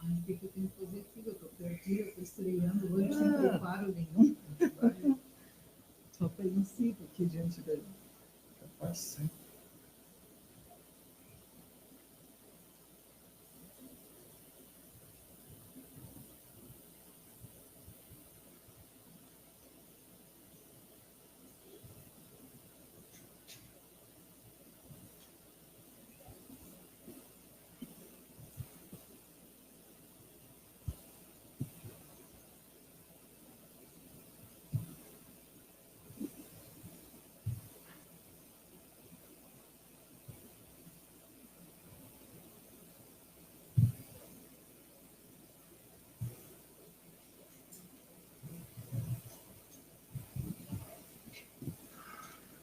Mas o que eu tenho que fazer aqui? Eu estou perdida, estou estreando hoje sem preparo nenhum. Só princípio aqui diante dele. Capaz, sim.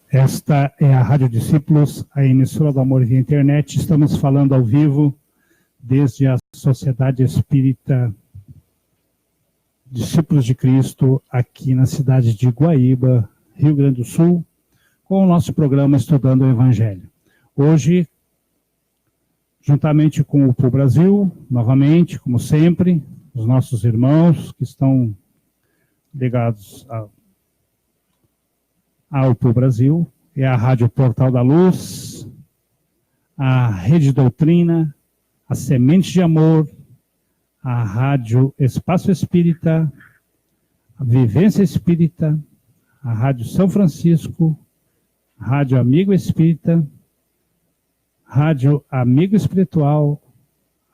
Esta é a Rádio Discípulos, a emissora do Amor via internet. Estamos falando ao vivo desde a Sociedade Espírita Discípulos de Cristo, aqui na cidade de Guaíba, Rio Grande do Sul, com o nosso programa Estudando o Evangelho. Hoje, juntamente com o PU Brasil, novamente, como sempre, os nossos irmãos que estão ligados ao PU Brasil, é a Rádio Portal da Luz, a Rede Doutrina, a Semente de Amor, a Rádio Espaço Espírita, a Vivência Espírita, a Rádio São Francisco, a Rádio Amigo Espírita, Rádio Amigo Espiritual,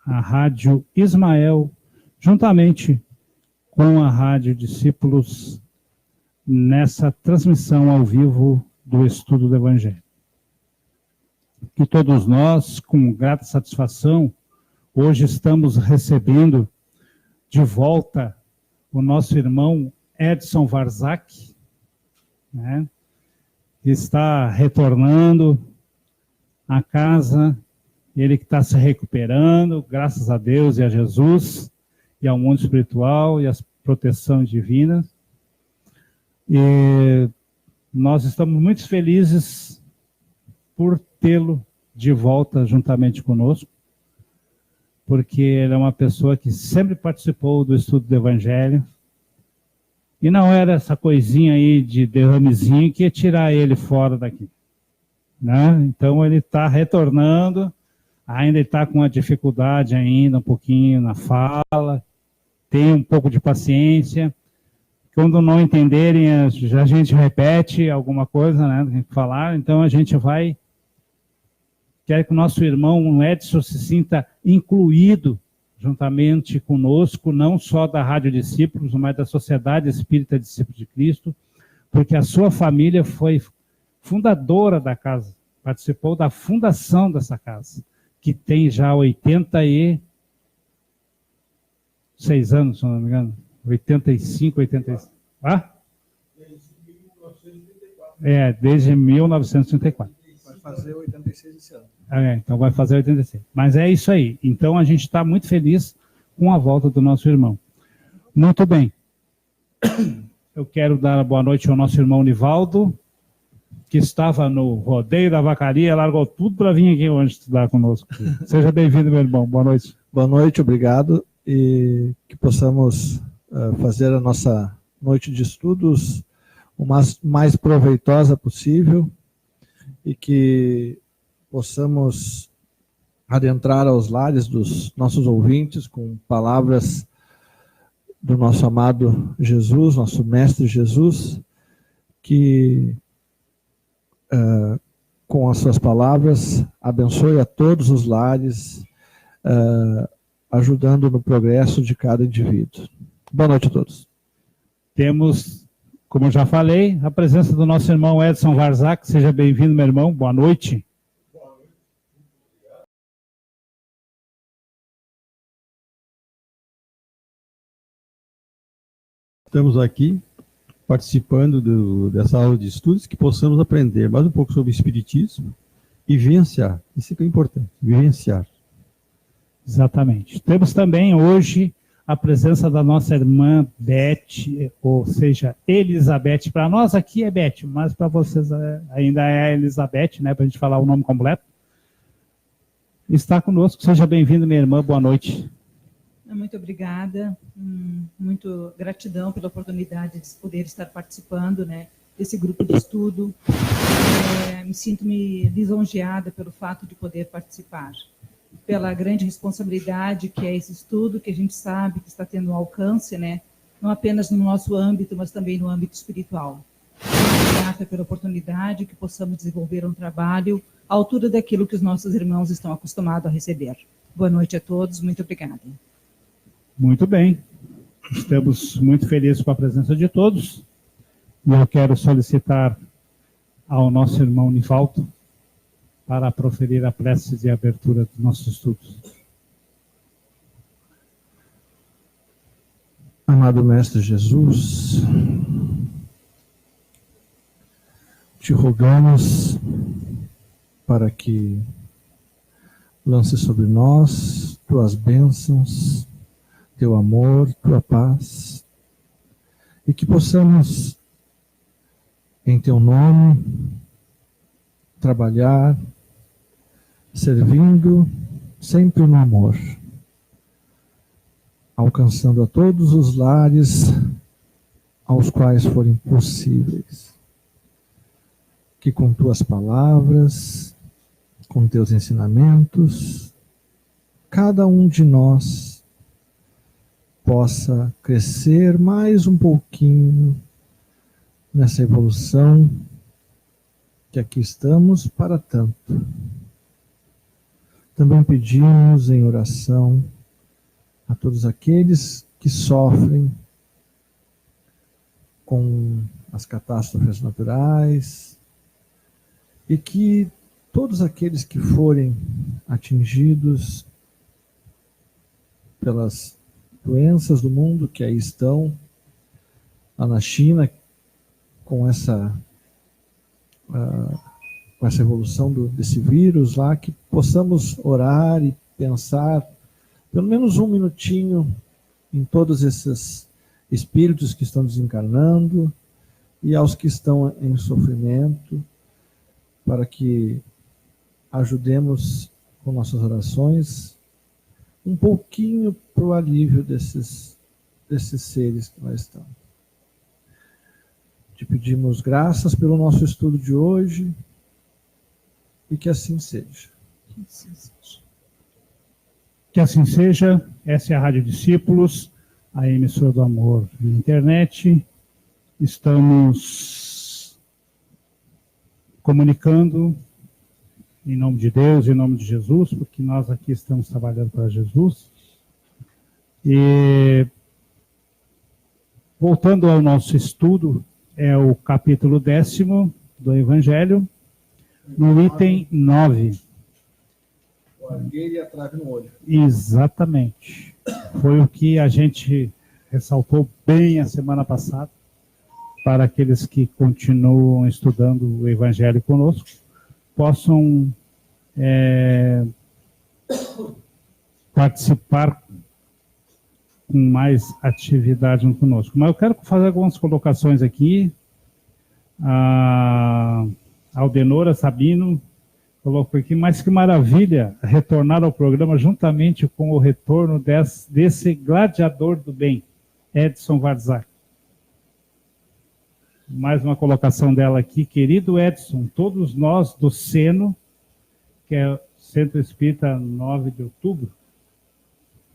a Rádio Ismael, juntamente com a Rádio Discípulos, nessa transmissão ao vivo do estudo do Evangelho. Que todos nós, com grata satisfação, hoje estamos recebendo de volta o nosso irmão Edson Varzak, né, que está retornando à casa, ele que está se recuperando, graças a Deus e a Jesus, e ao mundo espiritual e à proteção divina. E nós estamos muito felizes por tê-lo de volta juntamente conosco, porque ele é uma pessoa que sempre participou do estudo do Evangelho, e não era essa coisinha aí de derramezinho que ia tirar ele fora daqui, né? Então ele está retornando, ainda está com uma dificuldade ainda um pouquinho na fala, tem um pouco de paciência. Quando não entenderem, a gente repete alguma coisa, né, tem que falar, então a gente vai, quer que o nosso irmão Edson se sinta incluído juntamente conosco, não só da Rádio Discípulos, mas da Sociedade Espírita Discípulos de Cristo, porque a sua família foi fundadora da casa, participou da fundação dessa casa, que tem já 86 anos, se não me engano. 85, 86. Ah? Desde 1934. Vai fazer 86 esse ano. Então vai fazer 86. Mas é isso aí. Então a gente está muito feliz com a volta do nosso irmão. Muito bem. Eu quero dar a boa noite ao nosso irmão Nivaldo, que estava no rodeio da vacaria, largou tudo para vir aqui hoje estudar conosco. Seja bem-vindo, meu irmão. Boa noite. Boa noite, obrigado. E que possamos fazer a nossa noite de estudos o mais proveitosa possível e que possamos adentrar aos lares dos nossos ouvintes com palavras do nosso amado Jesus, nosso Mestre Jesus, que com as suas palavras abençoe a todos os lares, ajudando no progresso de cada indivíduo. Boa noite a todos. Temos, como eu já falei, a presença do nosso irmão Edson Varzak. Seja bem-vindo, meu irmão. Boa noite. Boa noite. Muito obrigado. Estamos aqui participando dessa aula de estudos, que possamos aprender mais um pouco sobre o Espiritismo e vivenciar. Isso que é importante, vivenciar. Exatamente. Temos também hoje a presença da nossa irmã Beth, ou seja, Elizabeth. Para nós aqui é Beth, mas para vocês ainda é Elizabeth, né, para a gente falar o nome completo. Está conosco, seja bem-vindo, minha irmã, boa noite. Muito obrigada, muito gratidão pela oportunidade de poder estar participando, né, desse grupo de estudo. Me sinto-me lisonjeada pelo fato de poder participar, pela grande responsabilidade que é esse estudo, que a gente sabe que está tendo um alcance, né, não apenas no nosso âmbito, mas também no âmbito espiritual. Muito grata pela oportunidade que possamos desenvolver um trabalho à altura daquilo que os nossos irmãos estão acostumados a receber. Boa noite a todos, muito obrigada. Muito bem, estamos muito felizes com a presença de todos. E eu quero solicitar ao nosso irmão Nivaldo para proferir a prece de abertura dos nossos estudos. Amado Mestre Jesus, te rogamos para que lance sobre nós tuas bênçãos, teu amor, tua paz, e que possamos, em teu nome, trabalhar, servindo sempre no amor, alcançando a todos os lares aos quais forem possíveis. Que com tuas palavras, com teus ensinamentos, cada um de nós possa crescer mais um pouquinho nessa evolução que aqui estamos para tanto. Também pedimos em oração a todos aqueles que sofrem com as catástrofes naturais e que todos aqueles que forem atingidos pelas doenças do mundo que aí estão, lá na China, com essa evolução desse vírus lá, que possamos orar e pensar pelo menos um minutinho em todos esses espíritos que estão desencarnando e aos que estão em sofrimento, para que ajudemos com nossas orações um pouquinho para o alívio desses seres que lá estão. Te pedimos graças pelo nosso estudo de hoje e que assim seja. Que assim seja. Essa é a Rádio Discípulos, a emissora do amor na internet. Estamos comunicando em nome de Deus, em nome de Jesus, porque nós aqui estamos trabalhando para Jesus. E voltando ao nosso estudo, é o capítulo 10º do Evangelho, no item 9. O argueiro e a trave no olho. Exatamente. Foi o que a gente ressaltou bem a semana passada, para aqueles que continuam estudando o Evangelho conosco, possam participar com mais atividade conosco. Mas eu quero fazer algumas colocações aqui. A Aldenora Sabino colocou aqui, mas que maravilha retornar ao programa juntamente com o retorno desse gladiador do bem, Edson Varzak. Mais uma colocação dela aqui. Querido Edson, todos nós do Seno, que é o Centro Espírita 9 de outubro,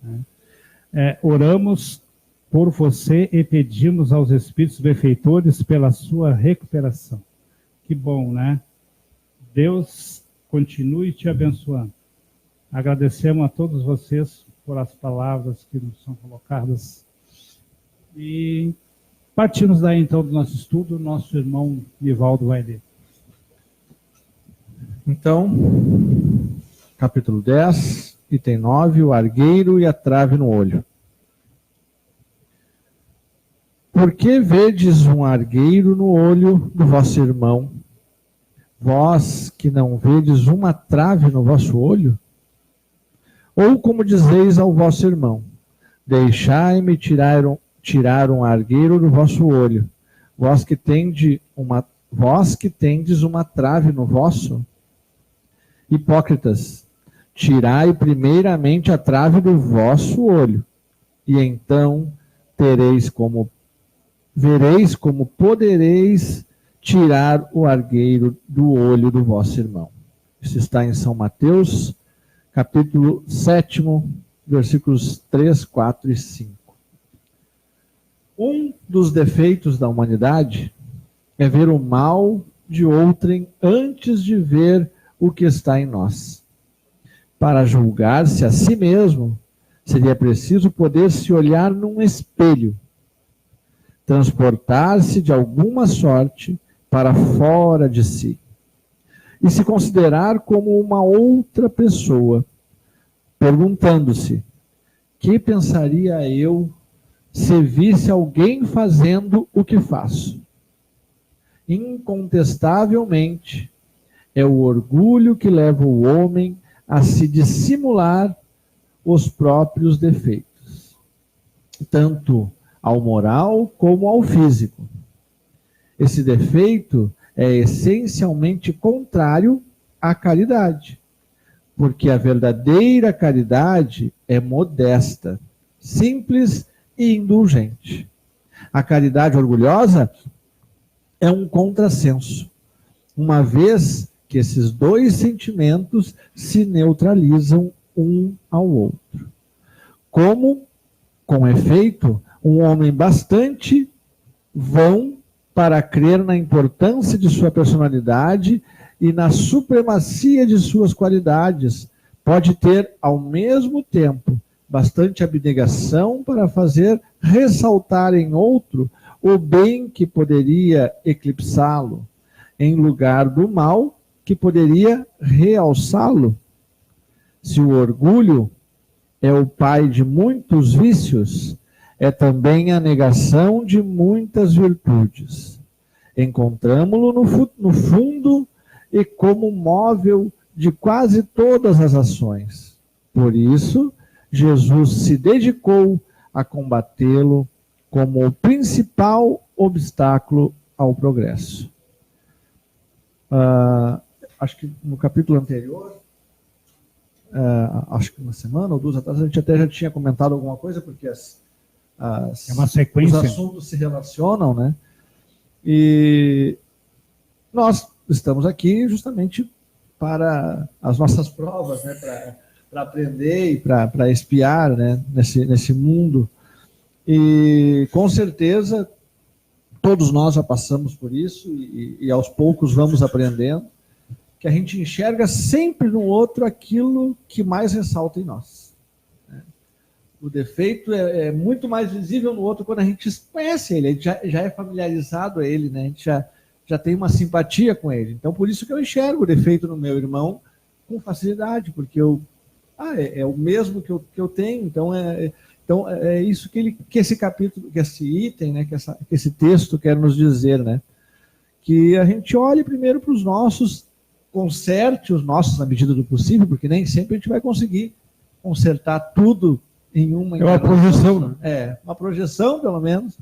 né, oramos por você e pedimos aos Espíritos benfeitores pela sua recuperação. Que bom, né? Deus continue te abençoando. Agradecemos a todos vocês por as palavras que nos são colocadas. E partimos daí então do nosso estudo. Nosso irmão Nivaldo vai ler. Então, capítulo 10, item 9, o argueiro e a trave no olho. Por que vedes um argueiro no olho do vosso irmão, vós que não vedes uma trave no vosso olho? Ou como dizeis ao vosso irmão, deixai-me tirar um argueiro do vosso olho, vós que tendes uma trave no vosso? Hipócritas, tirai primeiramente a trave do vosso olho, e então vereis como podereis tirar o argueiro do olho do vosso irmão. Isso está em São Mateus, capítulo 7, versículos 3, 4 e 5. Um dos defeitos da humanidade é ver o mal de outrem antes de ver o que está em nós. Para julgar-se a si mesmo, seria preciso poder se olhar num espelho, transportar-se de alguma sorte para fora de si e se considerar como uma outra pessoa, perguntando-se: que pensaria eu se visse alguém fazendo o que faço? Incontestavelmente, é o orgulho que leva o homem a se dissimular os próprios defeitos, tanto ao moral como ao físico. Esse defeito é essencialmente contrário à caridade, porque a verdadeira caridade é modesta, simples e indulgente. A caridade orgulhosa é um contrassenso, uma vez que esses dois sentimentos se neutralizam um ao outro. Como, com efeito, um homem bastante vão para crer na importância de sua personalidade e na supremacia de suas qualidades, pode ter, ao mesmo tempo, bastante abnegação para fazer ressaltar em outro o bem que poderia eclipsá-lo, em lugar do mal que poderia realçá-lo. Se o orgulho é o pai de muitos vícios, é também a negação de muitas virtudes. Encontramo-lo no fundo e como móvel de quase todas as ações. Por isso, Jesus se dedicou a combatê-lo como o principal obstáculo ao progresso. Acho que no capítulo anterior, acho que uma semana ou duas atrás, a gente até já tinha comentado alguma coisa, porque é uma sequência. Os assuntos se relacionam, né? E nós estamos aqui justamente para as nossas provas, né? Para aprender e para espiar, né? nesse mundo. E com certeza todos nós já passamos por isso e aos poucos vamos aprendendo que a gente enxerga sempre no outro aquilo que mais ressalta em nós. O defeito é muito mais visível no outro quando a gente conhece ele, a gente já é familiarizado a ele, né? A gente já tem uma simpatia com ele. Então, por isso que eu enxergo o defeito no meu irmão com facilidade, porque é o mesmo que eu tenho, então é isso que esse capítulo, que esse item, né, que esse texto quer nos dizer, né? Que a gente olhe primeiro para os nossos, conserte os nossos na medida do possível, porque nem sempre a gente vai conseguir consertar tudo em uma projeção, né? Uma projeção, pelo menos.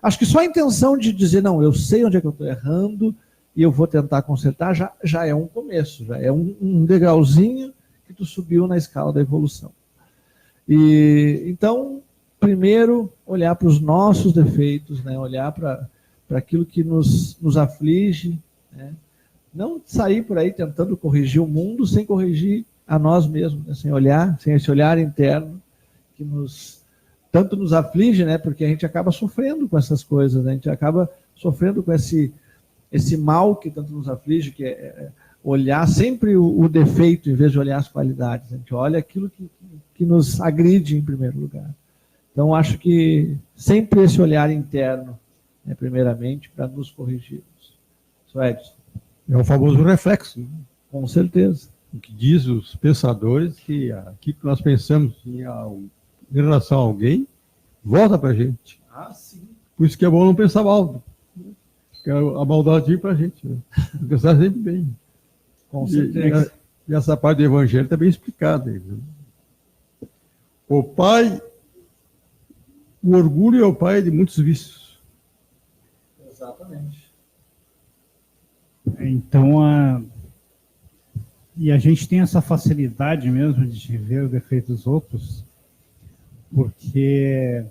Acho que só a intenção de dizer, não, eu sei onde é que eu estou errando e eu vou tentar consertar, já é um começo, já é um degrauzinho que tu subiu na escala da evolução. E então, primeiro, olhar para os nossos defeitos, né? Olhar para aquilo que nos aflige, né? Não sair por aí tentando corrigir o mundo sem corrigir a nós mesmos, né? Sem esse olhar interno que tanto nos aflige, né? Porque a gente acaba sofrendo com essas coisas, né? A gente acaba sofrendo com esse mal que tanto nos aflige, que é olhar sempre o defeito em vez de olhar as qualidades. A gente olha aquilo que nos agride em primeiro lugar. Então, acho que sempre esse olhar interno, né, primeiramente, para nos corrigirmos. Sr. Edson. É o famoso reflexo, né? Com certeza. O que diz os pensadores que aquilo que nós pensamos em relação a alguém, volta para a gente. Sim. Por isso que é bom não pensar mal. Porque a maldade vem para a gente. Né? Pensar sempre bem. Com certeza. E essa parte do evangelho está bem explicada. Aí, viu? O orgulho é o pai de muitos vícios. Exatamente. Então, e a gente tem essa facilidade mesmo de ver o defeito dos outros, porque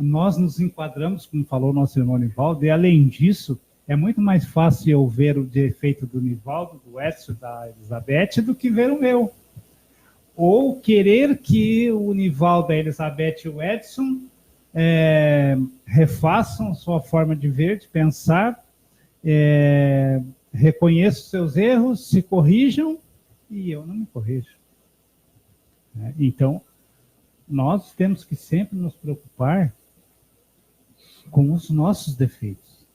nós nos enquadramos, como falou o nosso irmão Nivaldo, e além disso, é muito mais fácil eu ver o defeito do Nivaldo, do Edson, da Elizabeth, do que ver o meu. Ou querer que o Nivaldo, a Elizabeth e o Edson refaçam sua forma de ver, de pensar, reconheçam seus erros, se corrijam, e eu não me corrijo. Então, nós temos que sempre nos preocupar com os nossos defeitos.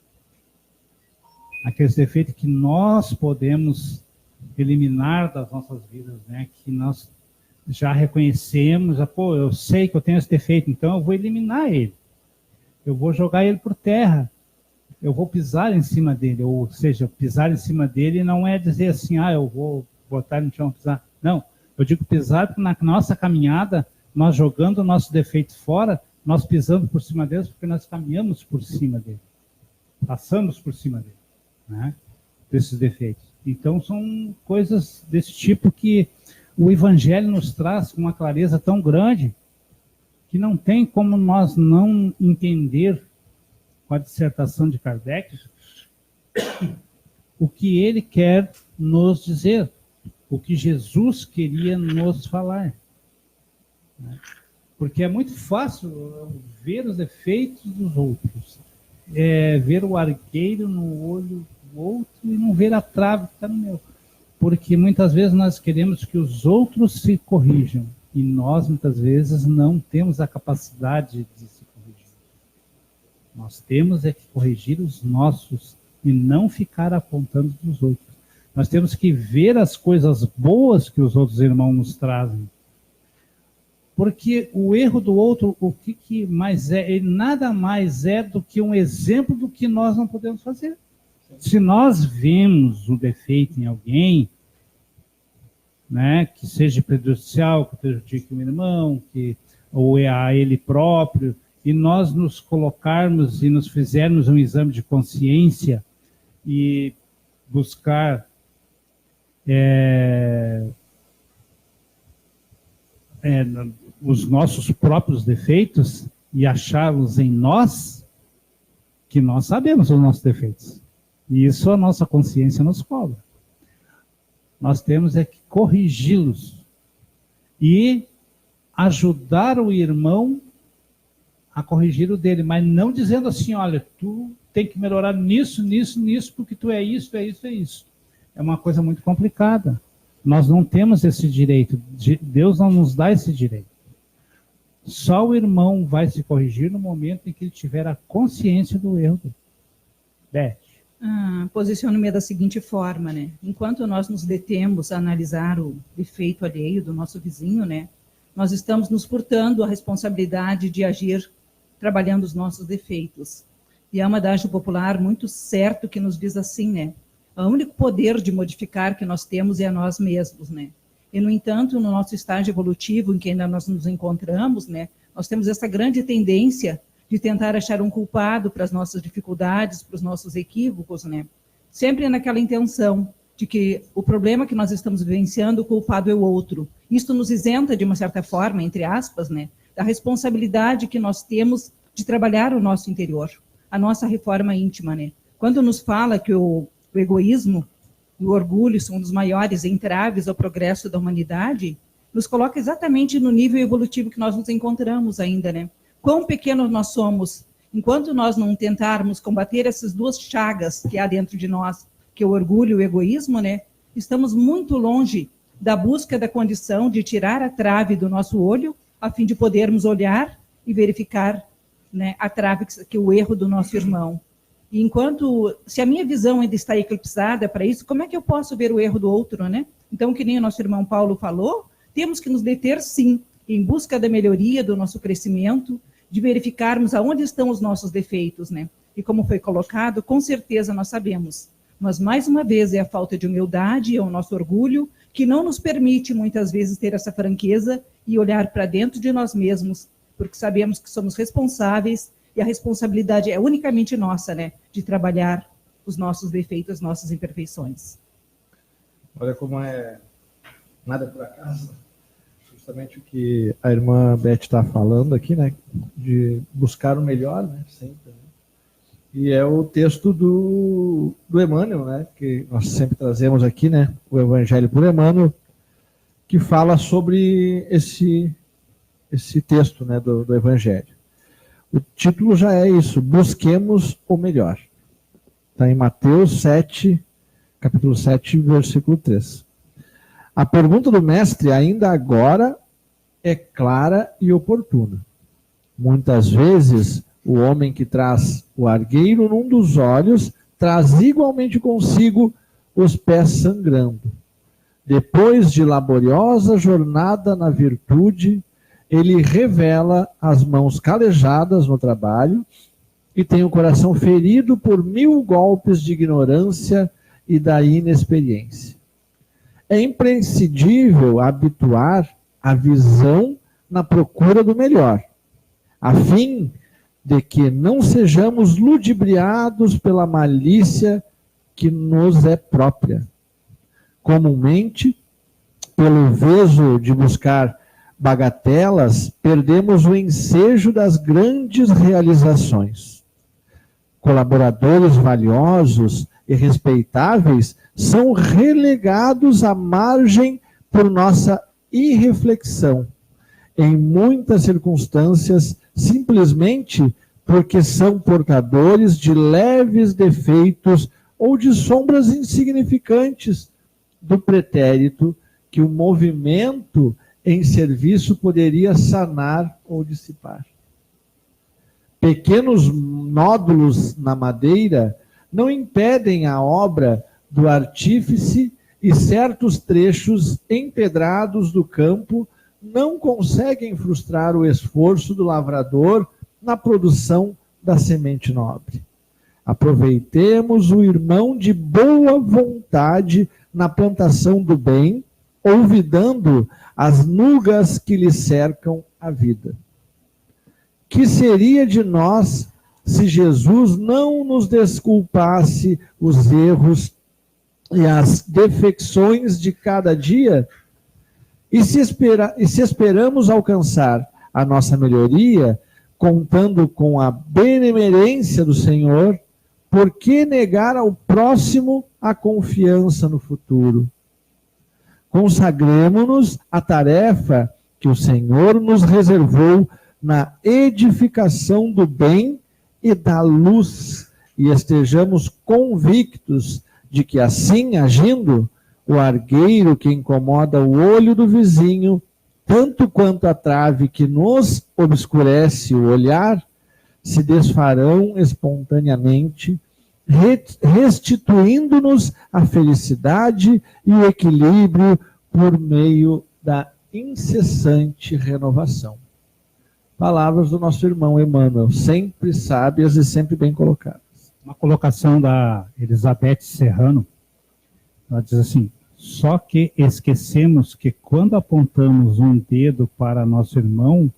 Aqueles defeitos que nós podemos eliminar das nossas vidas, né? Que nós já reconhecemos, eu sei que eu tenho esse defeito, então eu vou eliminar ele. Eu vou jogar ele por terra. Eu vou pisar em cima dele. Ou seja, pisar em cima dele não é dizer assim, eu vou botar no chão, pisar. Não, eu digo pisar porque na nossa caminhada, nós jogando o nosso defeito fora, nós pisamos por cima deles porque nós caminhamos por cima dele. Passamos por cima dele, né? Desses defeitos. Então, são coisas desse tipo que o Evangelho nos traz com uma clareza tão grande que não tem como nós não entender com a dissertação de Kardec o que ele quer nos dizer, o que Jesus queria nos falar. Porque é muito fácil ver os defeitos dos outros, ver o argueiro no olho do outro e não ver a trave que está no meu. Porque muitas vezes nós queremos que os outros se corrijam e nós muitas vezes não temos a capacidade de se corrigir. Nós temos que corrigir os nossos e não ficar apontando dos outros. Nós temos que ver as coisas boas que os outros irmãos nos trazem. Porque o erro do outro, o que mais é? Ele nada mais é do que um exemplo do que nós não podemos fazer. Se nós vemos um defeito em alguém, né, que seja prejudicial, que prejudique um irmão, ou a ele próprio, e nós nos colocarmos e nos fizermos um exame de consciência e buscar os nossos próprios defeitos e achá-los em nós, que nós sabemos os nossos defeitos. E isso a nossa consciência nos cobra. Nós temos que corrigi-los e ajudar o irmão a corrigir o dele, mas não dizendo assim, olha, tu tem que melhorar nisso, nisso, nisso, porque tu é isso, é isso, é isso. É uma coisa muito complicada. Nós não temos esse direito. Deus não nos dá esse direito. Só o irmão vai se corrigir no momento em que ele tiver a consciência do erro dele. Beth. Posiciono-me da seguinte forma, né? Enquanto nós nos detemos a analisar o defeito alheio do nosso vizinho, né? Nós estamos nos furtando a responsabilidade de agir trabalhando os nossos defeitos. E há um adágio popular muito certo que nos diz assim, né? O único poder de modificar que nós temos é a nós mesmos, né? E, no entanto, no nosso estágio evolutivo em que ainda nós nos encontramos, né? Nós temos essa grande tendência de tentar achar um culpado para as nossas dificuldades, para os nossos equívocos, né? Sempre naquela intenção de que o problema que nós estamos vivenciando, o culpado é o outro. Isto nos isenta, de uma certa forma, entre aspas, né, da responsabilidade que nós temos de trabalhar o nosso interior, a nossa reforma íntima, né? Quando nos fala que o egoísmo e o orgulho são um dos maiores entraves ao progresso da humanidade, nos coloca exatamente no nível evolutivo que nós nos encontramos ainda, né? Quão pequenos nós somos, enquanto nós não tentarmos combater essas duas chagas que há dentro de nós, que é o orgulho e o egoísmo, né? Estamos muito longe da busca da condição de tirar a trave do nosso olho, a fim de podermos olhar e verificar, né, a trave, que é o erro do nosso irmão. E se a minha visão ainda está eclipsada para isso, como é que eu posso ver o erro do outro, né? Então, que nem o nosso irmão Paulo falou, temos que nos deter, sim, em busca da melhoria do nosso crescimento, de verificarmos aonde estão os nossos defeitos, né? E como foi colocado, com certeza nós sabemos. Mas, mais uma vez, é a falta de humildade, é o nosso orgulho, que não nos permite, muitas vezes, ter essa franqueza e olhar para dentro de nós mesmos, porque sabemos que somos responsáveis e a responsabilidade é unicamente nossa, né? De trabalhar os nossos defeitos, as nossas imperfeições. Olha como é nada por acaso. justamente o que a irmã Beth está falando aqui, né? De buscar o melhor, né? Sempre. Né? E é o texto do Emmanuel, né? Que nós sempre trazemos aqui, né? O Evangelho por Emmanuel, que fala sobre esse texto, né? Do Evangelho. O título já é isso: busquemos o melhor. Está em Mateus 7, capítulo 7, versículo 3. A pergunta do mestre, ainda agora, é clara e oportuna. Muitas vezes, o homem que traz o argueiro num dos olhos, traz igualmente consigo os pés sangrando. Depois de laboriosa jornada na virtude, ele revela as mãos calejadas no trabalho e tem o coração ferido por 1000 golpes de ignorância e da inexperiência. É imprescindível habituar a visão na procura do melhor, a fim de que não sejamos ludibriados pela malícia que nos é própria. Comumente, pelo veso de buscar bagatelas, perdemos o ensejo das grandes realizações. Colaboradores valiosos e respeitáveis são relegados à margem por nossa irreflexão, em muitas circunstâncias, simplesmente porque são portadores de leves defeitos ou de sombras insignificantes do pretérito que o movimento em serviço poderia sanar ou dissipar. Pequenos nódulos na madeira não impedem a obra do artífice e certos trechos empedrados do campo não conseguem frustrar o esforço do lavrador na produção da semente nobre. Aproveitemos o irmão de boa vontade na plantação do bem, olvidando as nugas que lhe cercam a vida. Que seria de nós se Jesus não nos desculpasse os erros e as defecções de cada dia? E se esperamos alcançar a nossa melhoria, contando com a benemerência do Senhor, por que negar ao próximo a confiança no futuro? Consagremo-nos à tarefa que o Senhor nos reservou na edificação do bem e da luz, e estejamos convictos de que assim agindo, o argueiro que incomoda o olho do vizinho, tanto quanto a trave que nos obscurece o olhar, se desfarão espontaneamente, restituindo-nos a felicidade e o equilíbrio por meio da incessante renovação. Palavras do nosso irmão Emmanuel, sempre sábias e sempre bem colocadas. Uma colocação da Elizabeth Serrano, ela diz assim: só que esquecemos que quando apontamos um dedo para nosso irmão,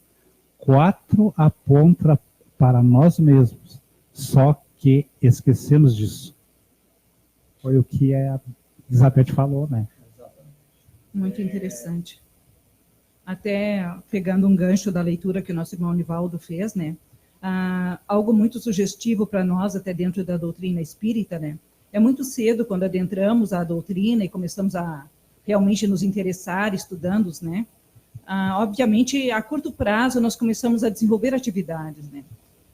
4 apontam para nós mesmos. Só que esquecemos disso. Foi o que a Elizabeth falou, né? Muito interessante. Até pegando um gancho da leitura que o nosso irmão Nivaldo fez, né? Algo muito sugestivo para nós, até dentro da doutrina espírita, né? É muito cedo quando adentramos a doutrina e começamos a realmente nos interessar, estudando, né? Obviamente, a curto prazo, nós começamos a desenvolver atividades, né?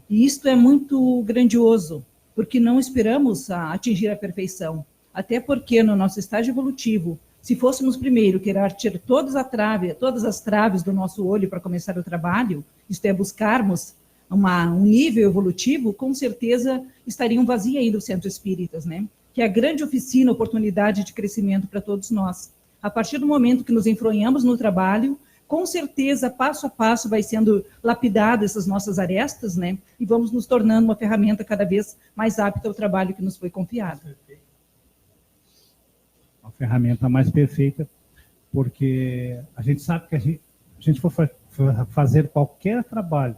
E isto é muito grandioso, porque não esperamos atingir a perfeição. Até porque no nosso estágio evolutivo, se fôssemos primeiro querer tirar todas as traves do nosso olho para começar o trabalho, isto é, buscarmos um nível evolutivo, com certeza estariam vazios ainda os centros espíritas, né? Que é a grande oficina, oportunidade de crescimento para todos nós. A partir do momento que nos enfronhamos no trabalho, com certeza, passo a passo, vai sendo lapidadas essas nossas arestas, né? E vamos nos tornando uma ferramenta cada vez mais apta ao trabalho que nos foi confiado. Uma ferramenta mais perfeita, porque a gente sabe que a gente for fazer qualquer trabalho,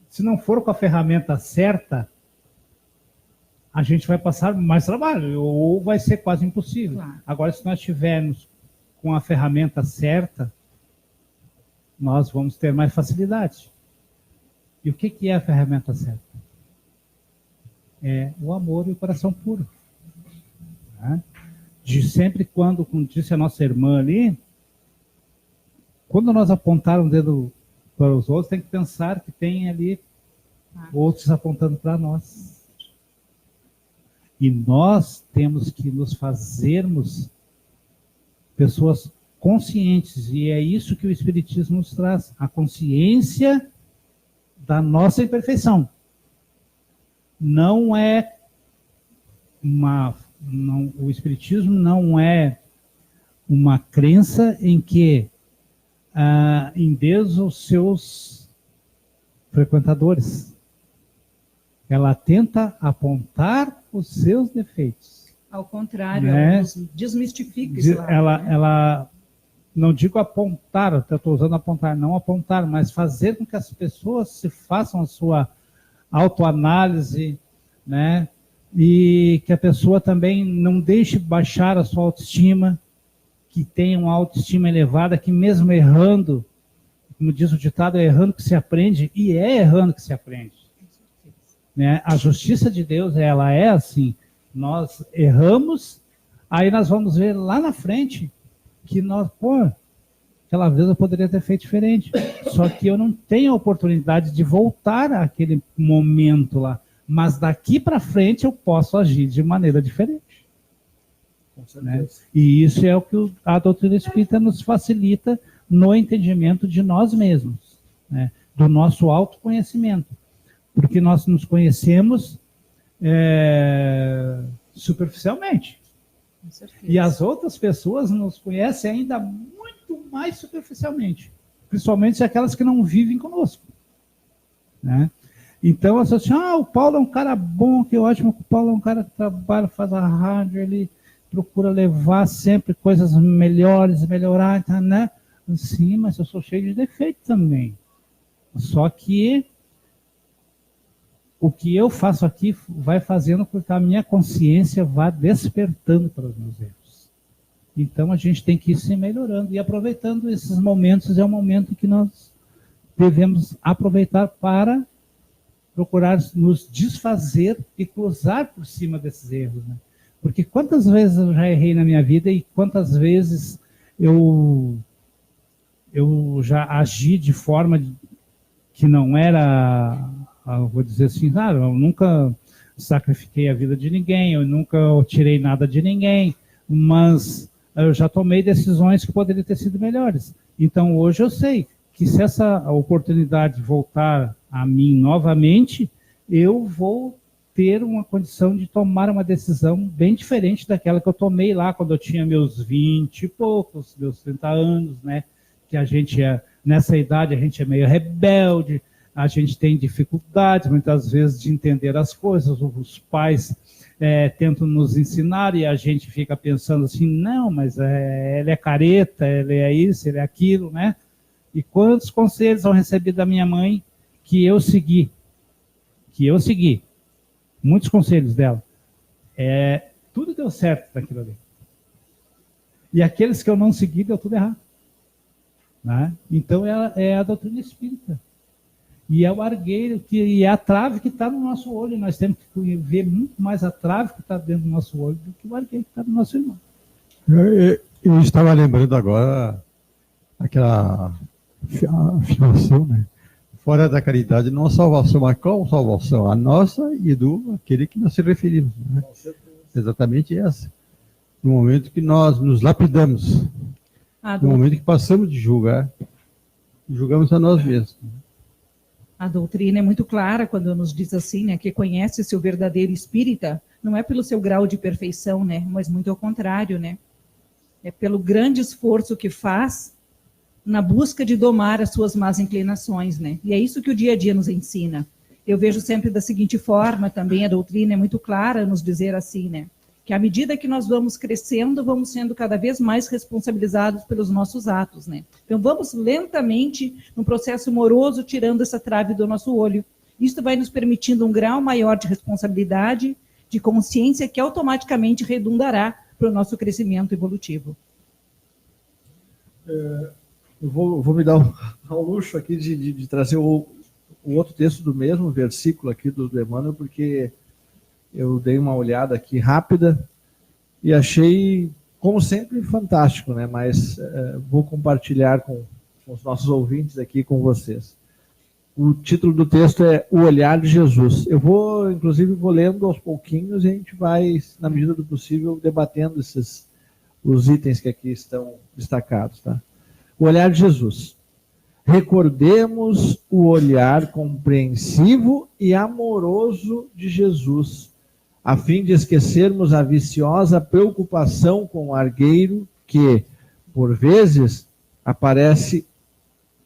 se não for com a ferramenta certa, a gente vai passar mais trabalho, ou vai ser quase impossível. Claro. Agora, se nós tivermos com a ferramenta certa, nós vamos ter mais facilidade. E o que é a ferramenta certa? É o amor e o coração puro. Né? De sempre quando, como disse a nossa irmã ali, quando nós apontar um dedo para os outros, tem que pensar que tem ali outros apontando para nós. E nós temos que nos fazermos pessoas conscientes, e é isso que o Espiritismo nos traz, a consciência da nossa imperfeição. Não é o Espiritismo não é uma crença em que endeusa os seus frequentadores. Ela tenta apontar os seus defeitos. Ao contrário, né? ela nos desmistifica isso. Ela não digo apontar, eu estou usando apontar, não apontar, mas fazer com que as pessoas se façam a sua autoanálise, né? E que a pessoa também não deixe baixar a sua autoestima, que tenha uma autoestima elevada, que mesmo errando, como diz o ditado, é errando que se aprende, e é errando que se aprende. Né? A justiça de Deus, ela é assim, nós erramos, aí nós vamos ver lá na frente que nós, aquela vez eu poderia ter feito diferente, só que eu não tenho a oportunidade de voltar àquele momento lá, mas daqui para frente eu posso agir de maneira diferente. Né? E isso é o que a doutrina espírita nos facilita no entendimento de nós mesmos, né? Do nosso autoconhecimento, porque nós nos conhecemos superficialmente. E as outras pessoas nos conhecem ainda muito mais superficialmente, principalmente aquelas que não vivem conosco. Né? Então, assim, o Paulo é um cara bom, que ótimo, o Paulo é um cara que trabalha, faz a rádio, ele procura levar sempre coisas melhores, melhorar, né? Sim, mas eu sou cheio de defeitos também. Só que o que eu faço aqui vai fazendo com que a minha consciência vá despertando para os meus erros. Então a gente tem que ir se melhorando e aproveitando esses momentos, é o momento que nós devemos aproveitar para procurar nos desfazer e cruzar por cima desses erros, né? Porque quantas vezes eu já errei na minha vida e quantas vezes eu já agi de forma que não era, vou dizer assim, eu nunca sacrifiquei a vida de ninguém, eu nunca tirei nada de ninguém, mas eu já tomei decisões que poderiam ter sido melhores. Então hoje eu sei que se essa oportunidade voltar a mim novamente, eu vou ter uma condição de tomar uma decisão bem diferente daquela que eu tomei lá quando eu tinha meus 20 e poucos, meus 30 anos, né? Que a gente nessa idade a gente é meio rebelde, a gente tem dificuldades muitas vezes de entender as coisas, os pais tentam nos ensinar e a gente fica pensando assim, não, mas ele é careta, ele é isso, ele é aquilo, né? E quantos conselhos eu recebi da minha mãe que eu segui, muitos conselhos dela. Tudo deu certo daquilo ali. E aqueles que eu não segui, deu tudo errado. Né? Então é a doutrina espírita. E é o argueiro, e é a trave que está no nosso olho. Nós temos que ver muito mais a trave que está dentro do nosso olho do que o argueiro que está no nosso irmão. Eu estava lembrando agora aquela afirmação, né? Fora da caridade não há salvação, mas qual salvação? A nossa e do aquele que nós se referimos. Né? Exatamente essa. No momento que nós nos lapidamos, no momento que passamos de julgar, julgamos a nós mesmos. A doutrina é muito clara quando nos diz assim, né, que conhece seu verdadeiro espírita, não é pelo seu grau de perfeição, né, mas muito ao contrário, né? É pelo grande esforço que faz na busca de domar as suas más inclinações, né? E é isso que o dia a dia nos ensina. Eu vejo sempre da seguinte forma, também a doutrina é muito clara nos dizer assim, né? Que à medida que nós vamos crescendo, vamos sendo cada vez mais responsabilizados pelos nossos atos, né? Então vamos lentamente, num processo moroso, tirando essa trave do nosso olho. Isso vai nos permitindo um grau maior de responsabilidade, de consciência, que automaticamente redundará para o nosso crescimento evolutivo. Eu vou me dar ao luxo aqui de trazer o outro texto do mesmo versículo aqui do Emmanuel, porque eu dei uma olhada aqui rápida e achei, como sempre, fantástico, né? Mas vou compartilhar com os nossos ouvintes aqui com vocês. O título do texto é O Olhar de Jesus. Eu vou, inclusive, lendo aos pouquinhos e a gente vai, na medida do possível, debatendo os itens que aqui estão destacados, tá? O olhar de Jesus. Recordemos o olhar compreensivo e amoroso de Jesus, a fim de esquecermos a viciosa preocupação com o argueiro que, por vezes, aparece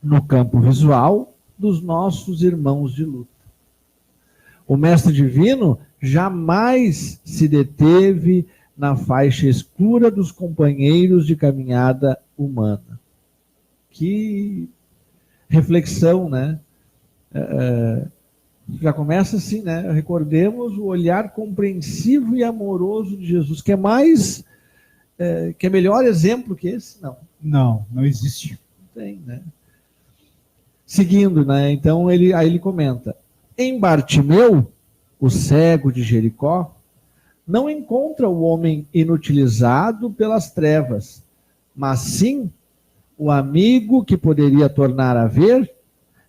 no campo visual dos nossos irmãos de luta. O Mestre Divino jamais se deteve na faixa escura dos companheiros de caminhada humana. Que reflexão, né? Já começa assim, né? Recordemos o olhar compreensivo e amoroso de Jesus, que é mais, que é melhor exemplo que esse? Não. Não existe. Não tem, né? Seguindo, né? Então aí ele comenta: em Bartimeu, o cego de Jericó, não encontra o homem inutilizado pelas trevas, mas sim o amigo que poderia tornar a ver,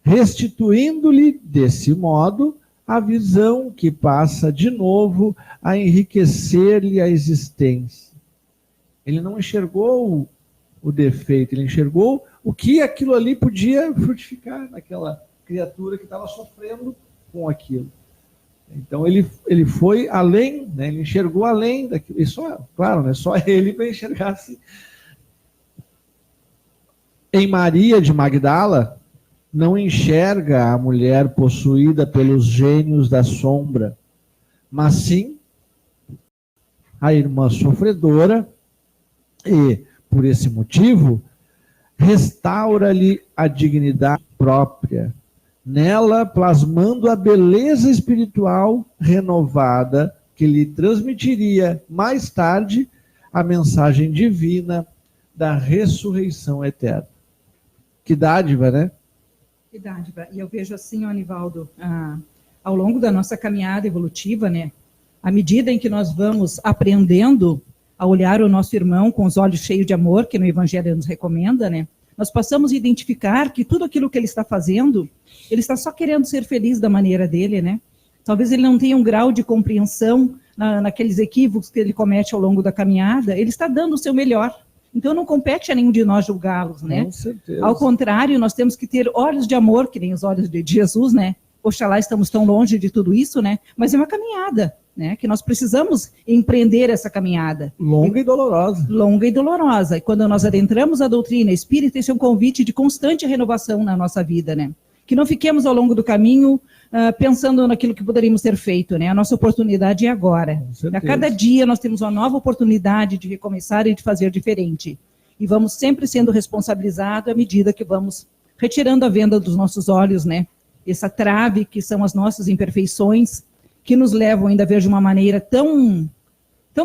restituindo-lhe, desse modo, a visão que passa de novo a enriquecer-lhe a existência. Ele não enxergou o defeito, ele enxergou o que aquilo ali podia frutificar naquela criatura que estava sofrendo com aquilo. Então ele foi além, né? Ele enxergou além daquilo. E só, claro, né? Só ele para enxergar assim. Em Maria de Magdala, não enxerga a mulher possuída pelos gênios da sombra, mas sim a irmã sofredora e, por esse motivo, restaura-lhe a dignidade própria, nela plasmando a beleza espiritual renovada que lhe transmitiria mais tarde a mensagem divina da ressurreição eterna. Que dádiva, né? Que dádiva. E eu vejo assim, Anivaldo, ao longo da nossa caminhada evolutiva, né, à medida em que nós vamos aprendendo a olhar o nosso irmão com os olhos cheios de amor, que no Evangelho nos recomenda, né, nós passamos a identificar que tudo aquilo que ele está fazendo, ele está só querendo ser feliz da maneira dele, né? Talvez ele não tenha um grau de compreensão naqueles equívocos que ele comete ao longo da caminhada, ele está dando o seu melhor. Então não compete a nenhum de nós julgá-los, né? Com certeza. Ao contrário, nós temos que ter olhos de amor, que nem os olhos de Jesus, né? Oxalá estamos tão longe de tudo isso, né? Mas é uma caminhada, né? Que nós precisamos empreender essa caminhada. Longa e dolorosa. Longa e dolorosa. E quando nós adentramos a doutrina espírita, esse é um convite de constante renovação na nossa vida, né? Que não fiquemos ao longo do caminho pensando naquilo que poderíamos ter feito, né? A nossa oportunidade é agora. A cada dia nós temos uma nova oportunidade de recomeçar e de fazer diferente. E vamos sempre sendo responsabilizados à medida que vamos retirando a venda dos nossos olhos, né? Essa trave que são as nossas imperfeições, que nos levam ainda a ver de uma maneira tão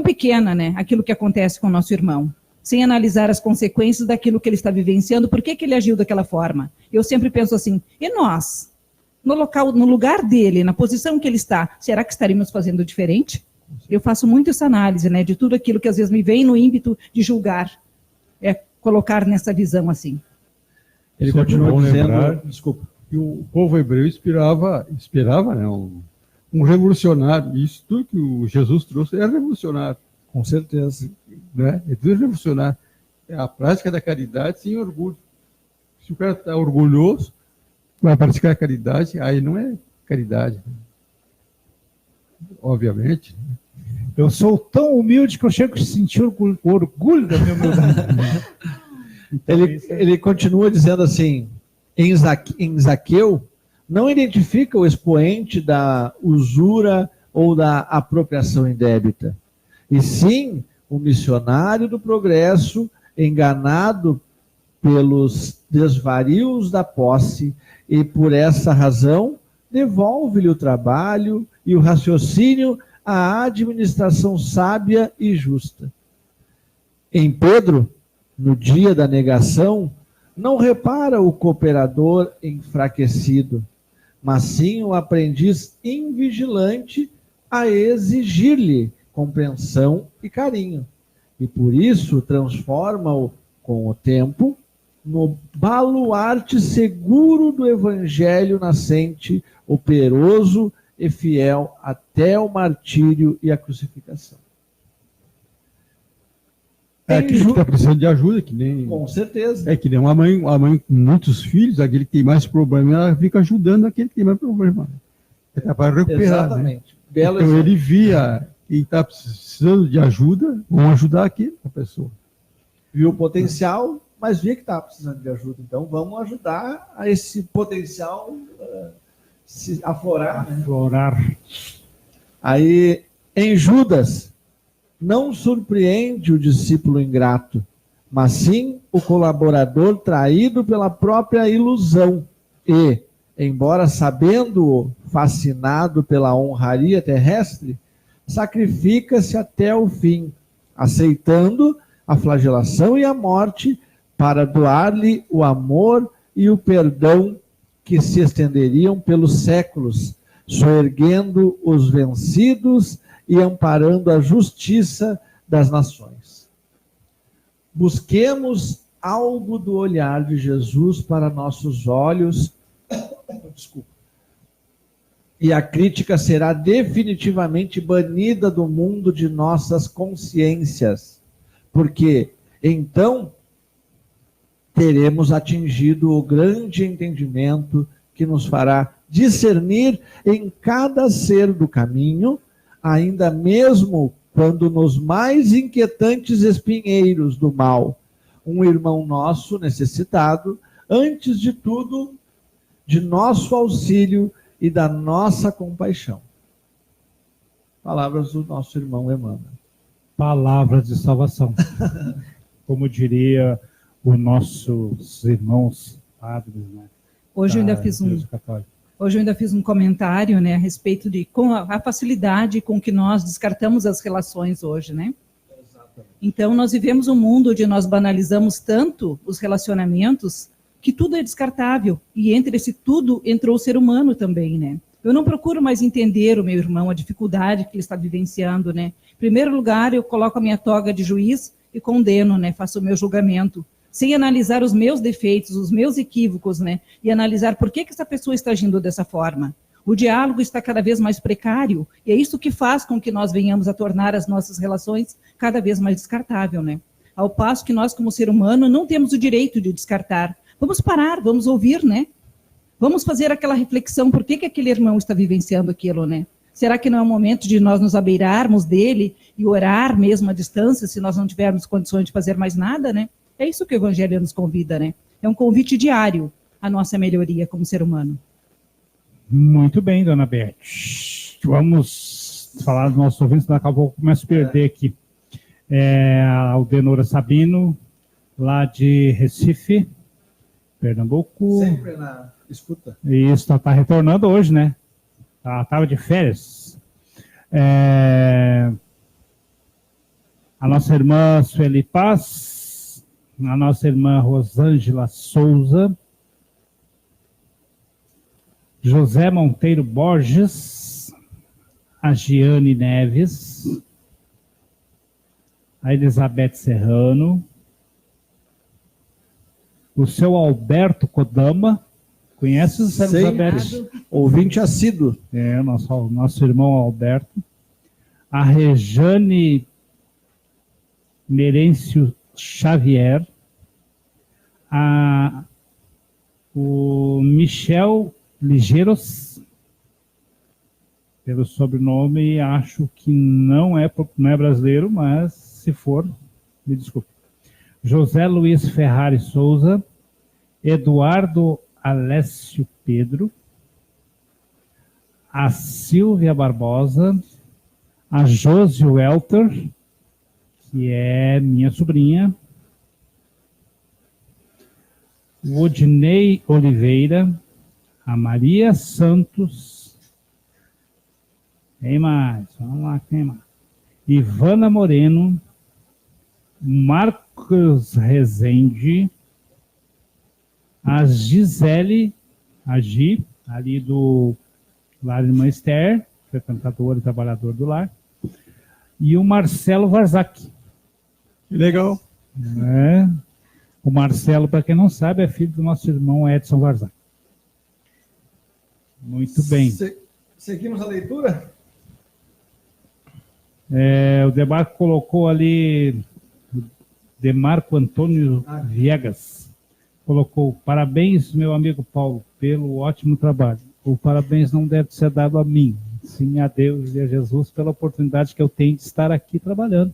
pequena, né? Aquilo que acontece com o nosso irmão. Sem analisar as consequências daquilo que ele está vivenciando, por que ele agiu daquela forma. Eu sempre penso assim, e nós? No lugar dele, na posição que ele está, será que estaríamos fazendo diferente? Eu faço muito essa análise, né, de tudo aquilo que às vezes me vem no ímpeto de julgar, colocar nessa visão assim. Ele continua dizendo, desculpa, que o povo hebreu esperava, né, um revolucionário. Isso tudo que o Jesus trouxe é revolucionário. Com certeza. Né? É tudo revolucionário. É a prática da caridade sem orgulho. Se o cara está orgulhoso, vai praticar a caridade, aí não é caridade. Obviamente. Eu sou tão humilde que eu chego a sentir orgulho da minha humildade. Então, ele continua dizendo assim, em Zaqueu, não identifica o expoente da usura ou da apropriação indébita, e sim o missionário do progresso, enganado pelos desvarios da posse, e por essa razão devolve-lhe o trabalho e o raciocínio à administração sábia e justa. Em Pedro, no dia da negação, não repara o cooperador enfraquecido, mas sim o aprendiz invigilante a exigir-lhe compreensão e carinho. E por isso transforma-o, com o tempo, no baluarte seguro do evangelho nascente, operoso e fiel até o martírio e a crucificação. É aquele que está precisando de ajuda, que nem... Com certeza. É que nem uma mãe com muitos filhos, aquele que tem mais problema, ela fica ajudando aquele que tem mais problema. É para recuperar. Exatamente. Né? Belo então exemplo. ele via quem está precisando de ajuda, vão ajudar aqui a pessoa. Viu o potencial, mas via que estava precisando de ajuda. Então vamos ajudar a esse potencial se aflorar. Né? Aflorar. Aí, em Judas, não surpreende o discípulo ingrato, mas sim o colaborador traído pela própria ilusão e, embora sabendo-o fascinado pela honraria terrestre, sacrifica-se até o fim, aceitando a flagelação e a morte para doar-lhe o amor e o perdão que se estenderiam pelos séculos, soerguendo os vencidos e amparando a justiça das nações. Busquemos algo do olhar de Jesus para nossos olhos. Desculpa. E a crítica será definitivamente banida do mundo de nossas consciências, porque então teremos atingido o grande entendimento que nos fará discernir em cada ser do caminho, ainda mesmo quando nos mais inquietantes espinheiros do mal, um irmão nosso necessitado, antes de tudo, de nosso auxílio e da nossa compaixão. Palavras do nosso irmão Emmanuel. Palavras de salvação. Como diria os nossos irmãos padres, né? Hoje eu ainda fiz um comentário, né, a respeito de com a facilidade com que nós descartamos as relações hoje, né? Então nós vivemos um mundo onde nós banalizamos tanto os relacionamentos que tudo é descartável, e entre esse tudo entrou o ser humano também, né? Eu não procuro mais entender o meu irmão, a dificuldade que ele está vivenciando, né? Em primeiro lugar, eu coloco a minha toga de juiz e condeno, né? Faço o meu julgamento, sem analisar os meus defeitos, os meus equívocos, né? E analisar por que essa pessoa está agindo dessa forma. O diálogo está cada vez mais precário, e é isso que faz com que nós venhamos a tornar as nossas relações cada vez mais descartável, né? Ao passo que nós, como ser humano, não temos o direito de descartar. Vamos parar, vamos ouvir, né? Vamos fazer aquela reflexão, por que aquele irmão está vivenciando aquilo, né? Será que não é o momento de nós nos abeirarmos dele e orar mesmo à distância, se nós não tivermos condições de fazer mais nada, né? É isso que o Evangelho nos convida, né? É um convite diário à nossa melhoria como ser humano. Muito bem, dona Beth. Vamos falar dos nossos ouvintes, daqui a pouco eu começo a perder aqui. A Aldenora Sabino, lá de Recife, Pernambuco. Sempre na escuta. Isso, está retornando hoje, né? Ela estava de férias. A nossa irmã Sueli Paz, a nossa irmã Rosângela Souza, José Monteiro Borges, a Giane Neves, a Elizabeth Serrano, o seu Alberto Kodama, conhece o seu Elizabeth? Ouvinte assíduo. Nosso irmão Alberto, a Rejane Merêncio Xavier, o Michel Ligeiros, pelo sobrenome, acho que não é brasileiro, mas se for, me desculpe. José Luiz Ferrari Souza, Eduardo Alessio Pedro, a Silvia Barbosa, a Josi Welter, que é minha sobrinha, o Odinei Oliveira, a Maria Santos, quem mais? Vamos lá, quem mais? Ivana Moreno, Marcos Rezende, a Gisele, a Gi, ali do Lar Irmã Esther, frequentador e trabalhador do lar, e o Marcelo Varzak. Que legal. O Marcelo, para quem não sabe, é filho do nosso irmão Edson Varzak. Muito bem. Seguimos a leitura? O Demarco colocou ali, Demarco Antônio Viegas, colocou: parabéns, meu amigo Paulo, pelo ótimo trabalho. O parabéns não deve ser dado a mim, sim a Deus e a Jesus pela oportunidade que eu tenho de estar aqui trabalhando,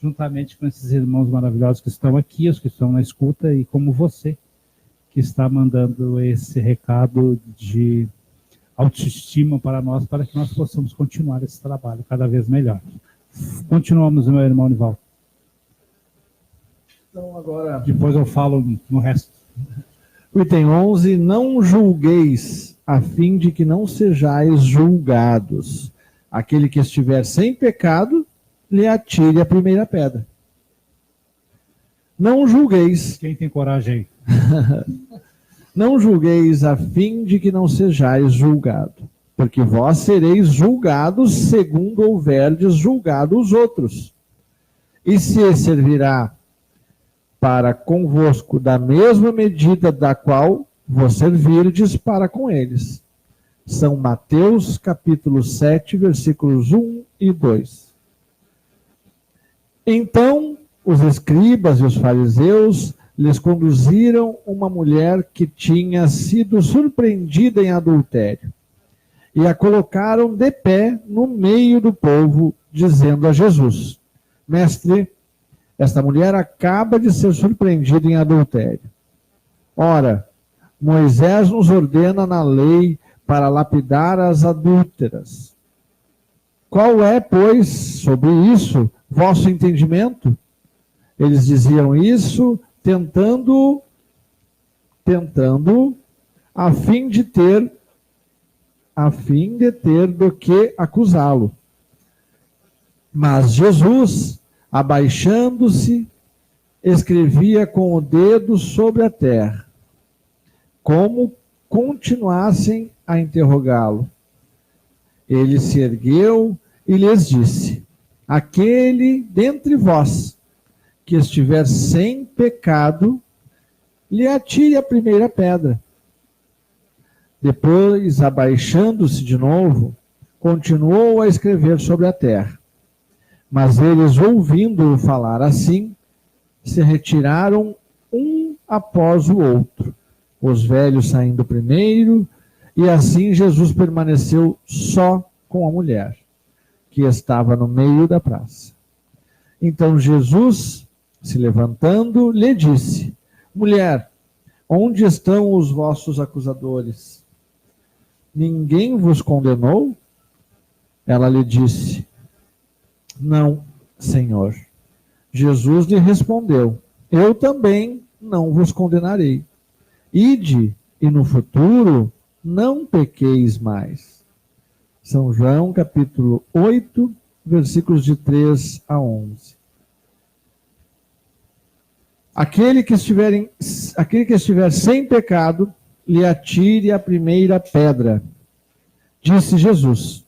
juntamente com esses irmãos maravilhosos que estão aqui, os que estão na escuta, e como você, que está mandando esse recado de autoestima para nós, para que nós possamos continuar esse trabalho cada vez melhor. Continuamos, meu irmão Nivaldo. Então, agora... Depois eu falo no resto. O item 11, não julgueis, a fim de que não sejais julgados. Aquele que estiver sem pecado, lhe atire a primeira pedra. Não julgueis. Quem tem coragem aí? Não julgueis a fim de que não sejais julgado, porque vós sereis julgados segundo houverdes julgado os outros. E se servirá para convosco da mesma medida da qual vos servirdes para com eles. São Mateus, capítulo 7, versículos 1 e 2. Então, os escribas e os fariseus lhes conduziram uma mulher que tinha sido surpreendida em adultério e a colocaram de pé no meio do povo, dizendo a Jesus: Mestre, esta mulher acaba de ser surpreendida em adultério. Ora, Moisés nos ordena na lei para lapidar as adúlteras. Qual é, pois, sobre isso, vosso entendimento? Eles diziam isso tentando a fim de ter do que acusá-lo. Mas Jesus, abaixando-se, escrevia com o dedo sobre a terra, como continuassem a interrogá-lo. Ele se ergueu e lhes disse: aquele dentre vós que estiver sem pecado, lhe atire a primeira pedra. Depois, abaixando-se de novo, continuou a escrever sobre a terra. Mas eles, ouvindo-o falar assim, se retiraram um após o outro, os velhos saindo primeiro, e assim Jesus permaneceu só com a mulher, que estava no meio da praça. Então Jesus, se levantando, lhe disse: mulher, onde estão os vossos acusadores? Ninguém vos condenou? Ela lhe disse: não, Senhor. Jesus lhe respondeu: eu também não vos condenarei. Ide, e no futuro não pequeis mais. São João, capítulo 8, versículos de 3 a 11. Aquele que estiver sem pecado, lhe atire a primeira pedra. Disse Jesus.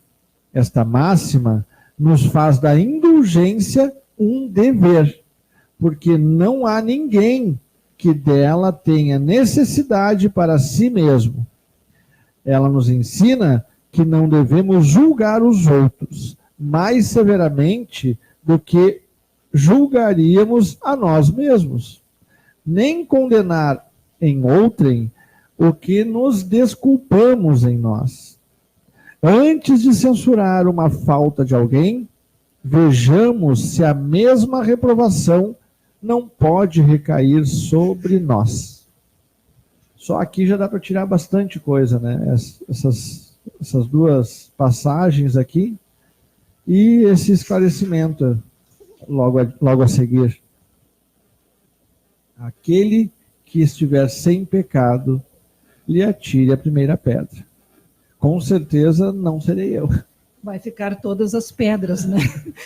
Esta máxima nos faz da indulgência um dever, porque não há ninguém que dela tenha necessidade para si mesmo. Ela nos ensina que não devemos julgar os outros mais severamente do que julgaríamos a nós mesmos, nem condenar em outrem o que nos desculpamos em nós. Antes de censurar uma falta de alguém, vejamos se a mesma reprovação não pode recair sobre nós. Só aqui já dá para tirar bastante coisa, né? Essas duas passagens aqui e esse esclarecimento logo a seguir. Aquele que estiver sem pecado, lhe atire a primeira pedra. Com certeza não serei eu. Vai ficar todas as pedras, né?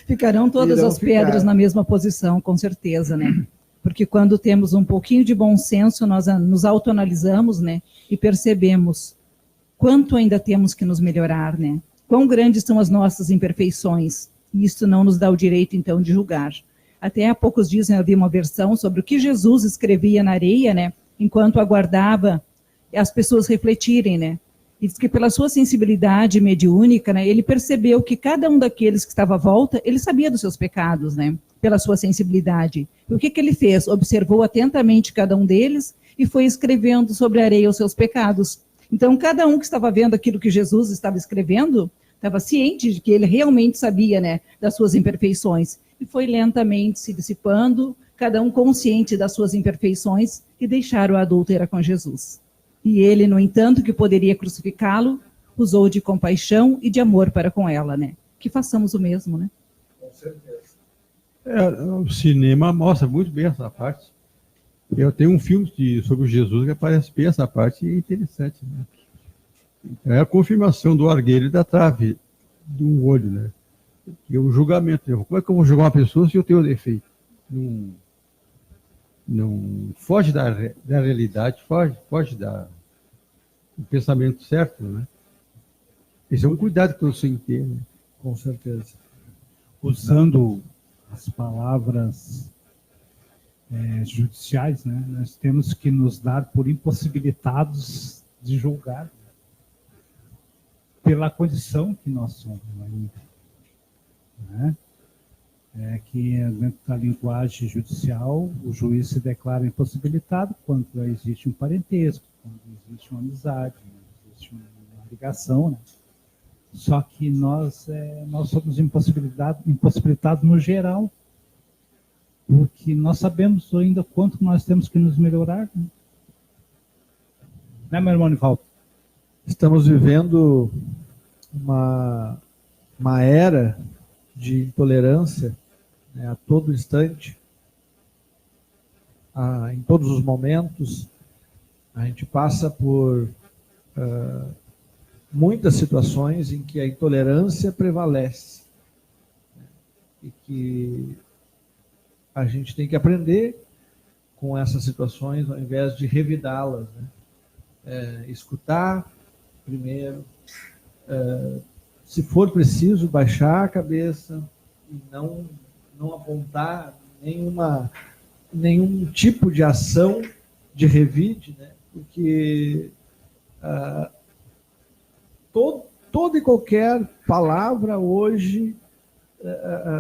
Ficarão todas as pedras na mesma posição, com certeza, né? Porque quando temos um pouquinho de bom senso, nós nos autoanalisamos, né? E percebemos quanto ainda temos que nos melhorar, né? Quão grandes são as nossas imperfeições. E isso não nos dá o direito, então, de julgar. Até há poucos dias eu vi uma versão sobre o que Jesus escrevia na areia, né? Enquanto aguardava as pessoas refletirem, né? E diz que pela sua sensibilidade mediúnica, né, ele percebeu que cada um daqueles que estava à volta, ele sabia dos seus pecados, né? Pela sua sensibilidade. E o que ele fez? Observou atentamente cada um deles e foi escrevendo sobre a areia os seus pecados. Então, cada um que estava vendo aquilo que Jesus estava escrevendo, estava ciente de que ele realmente sabia, né, das suas imperfeições. E foi lentamente se dissipando, cada um consciente das suas imperfeições, e deixaram a adúltera com Jesus. E ele, no entanto, que poderia crucificá-lo, usou de compaixão e de amor para com ela, né? Que façamos o mesmo, né? Com certeza. O cinema mostra muito bem essa parte. Eu tenho um filme sobre Jesus que aparece bem essa parte e é interessante, né? É a confirmação do argueiro e da trave de um olho, né? E o julgamento. Como é que eu vou julgar uma pessoa se eu tenho defeito? Não foge da realidade, foge do pensamento certo, né? Esse é um cuidado que eu sei ter, né? Com certeza. Usando as palavras judiciais, né? Nós temos que nos dar por impossibilitados de julgar pela condição que nós somos ainda, né? Que dentro da linguagem judicial o juiz se declara impossibilitado quando existe um parentesco, quando existe uma amizade, quando existe uma ligação, né? Só que nós somos impossibilitados no geral, porque nós sabemos ainda quanto nós temos que nos melhorar, né, meu irmão Nivaldo? Estamos vivendo uma era de intolerância, né, a todo instante, em todos os momentos. A gente passa por muitas situações em que a intolerância prevalece, né, e que a gente tem que aprender com essas situações ao invés de revidá-las, né? Escutar primeiro, se for preciso, baixar a cabeça e não apontar nenhum tipo de ação de revide, né? Porque toda e qualquer palavra hoje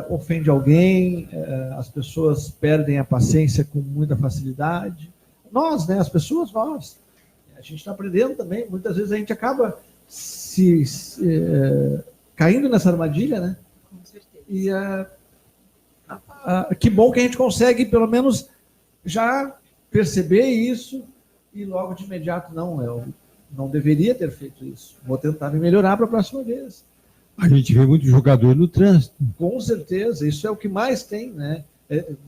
ofende alguém, as pessoas perdem a paciência com muita facilidade. Nós, né, as pessoas, a gente está aprendendo também, muitas vezes a gente acaba caindo nessa armadilha, né? Com certeza. E que bom que a gente consegue, pelo menos, já perceber isso e logo de imediato, eu não deveria ter feito isso. Vou tentar me melhorar para a próxima vez. A gente vê muito jogador no trânsito. Com certeza, isso é o que mais tem, né?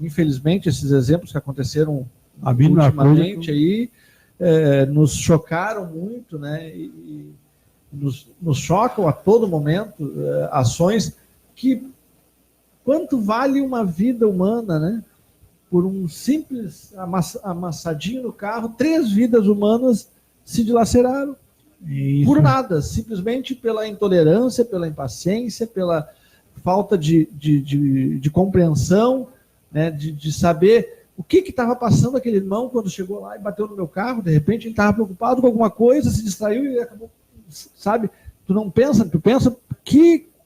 Infelizmente, esses exemplos que aconteceram ultimamente aí nos chocaram muito, né? E nos chocam a todo momento ações que... Quanto vale uma vida humana, né? Por um simples amassadinho no carro, 3 vidas humanas se dilaceraram. Isso. Por nada, simplesmente pela intolerância, pela impaciência, pela falta de compreensão, né? De saber o que estava passando aquele irmão quando chegou lá e bateu no meu carro. De repente ele estava preocupado com alguma coisa, se distraiu e acabou, sabe? Tu pensa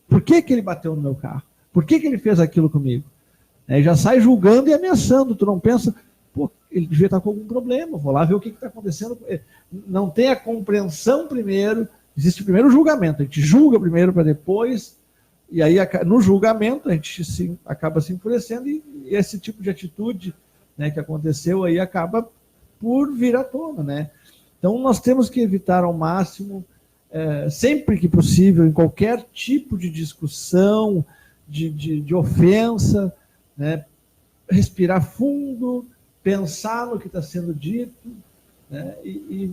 por que ele bateu no meu carro? Por que ele fez aquilo comigo? Já sai julgando e ameaçando. Tu não pensa, ele devia estar com algum problema, vou lá ver o que está acontecendo. Não tem a compreensão primeiro, existe primeiro o julgamento, a gente julga primeiro para depois, e aí no julgamento a gente acaba se enfurecendo e esse tipo de atitude, né, que aconteceu aí acaba por vir à tona, né? Então nós temos que evitar ao máximo, sempre que possível, em qualquer tipo de discussão, de ofensa, né, respirar fundo, pensar no que está sendo dito, né, e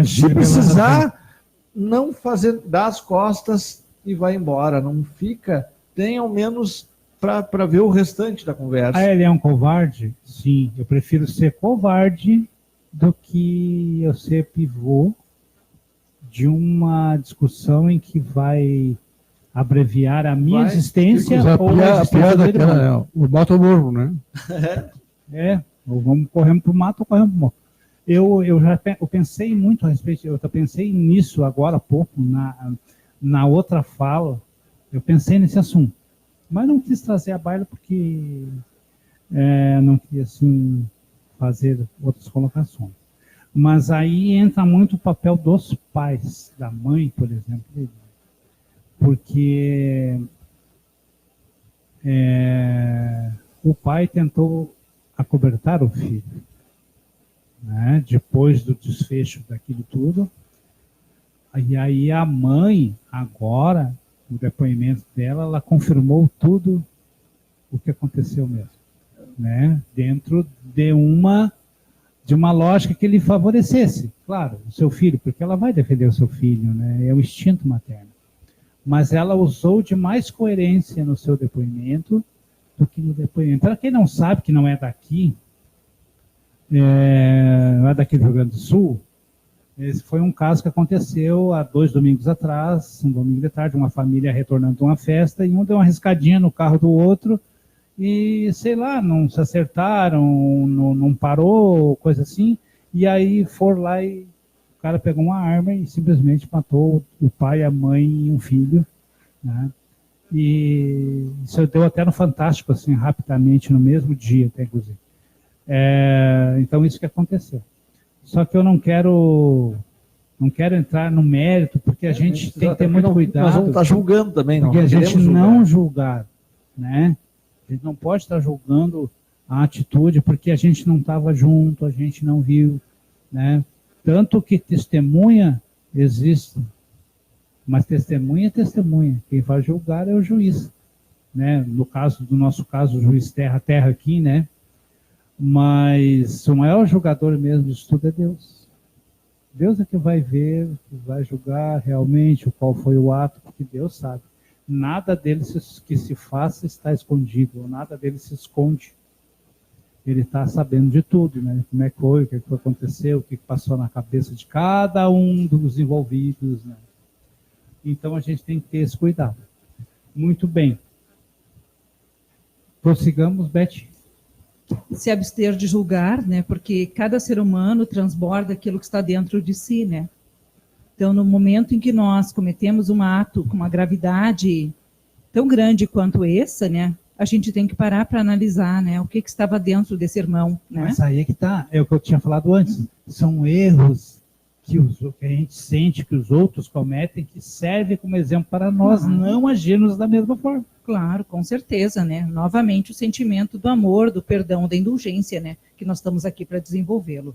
se precisar, não dar as costas e vai embora. Não fica, tem ao menos para ver o restante da conversa. Ah, ele é um covarde? Sim, eu prefiro ser covarde do que eu ser pivô de uma discussão em que vai abreviar a minha existência ou a existência do irmão. O mato morro, né? Ou vamos correndo para o mato ou correndo para o morro. Eu pensei muito a respeito, eu pensei nisso agora há pouco, na outra fala, eu pensei nesse assunto, mas não quis trazer a baila porque não queria, assim, fazer outras colocações. Mas aí entra muito o papel dos pais, da mãe, por exemplo, porque o pai tentou acobertar o filho, né, depois do desfecho daquilo tudo, e aí a mãe, agora, no depoimento dela, ela confirmou tudo o que aconteceu mesmo, né, dentro de uma lógica que lhe favorecesse, claro, o seu filho, porque ela vai defender o seu filho, né, é o instinto materno. Mas ela usou de mais coerência no seu depoimento do que no depoimento. Para quem não sabe, que não é daqui, não é daqui do Rio Grande do Sul, esse foi um caso que aconteceu há 2 domingos atrás, um domingo de tarde, uma família retornando de uma festa, e um deu uma riscadinha no carro do outro, e, sei lá, não se acertaram, não parou, coisa assim, e aí foram lá e o cara pegou uma arma e simplesmente matou o pai, a mãe e um filho, né? E isso deu até no Fantástico, assim, rapidamente, no mesmo dia, até inclusive. Então, isso que aconteceu. Só que eu não quero entrar no mérito, porque a gente tem que ter muito cuidado. Nós vamos estar julgando também, não. Porque a gente não julgar, né? A gente não pode estar julgando a atitude, porque a gente não estava junto, a gente não viu, né? Tanto que testemunha existe, mas testemunha é testemunha. Quem vai julgar é o juiz, né? No nosso caso, o juiz terra aqui, né? Mas o maior julgador mesmo disso tudo é Deus. Deus é que vai ver, que vai julgar realmente qual foi o ato, porque Deus sabe. Nada dele que se faça está escondido, nada dele se esconde. Ele está sabendo de tudo, né? Como é que foi, o que aconteceu, o que passou na cabeça de cada um dos envolvidos, né? Então a gente tem que ter esse cuidado. Muito bem. Prossigamos, Beth. Se abster de julgar, né? Porque cada ser humano transborda aquilo que está dentro de si, né? Então, no momento em que nós cometemos um ato com uma gravidade tão grande quanto essa, né? A gente tem que parar para analisar, né? O que estava dentro desse irmão, né? Mas aí é que está, é o que eu tinha falado antes. São erros que a gente sente que os outros cometem, que serve como exemplo para nós não agirmos da mesma forma. Claro, com certeza, né? Novamente o sentimento do amor, do perdão, da indulgência, né? Que nós estamos aqui para desenvolvê-lo.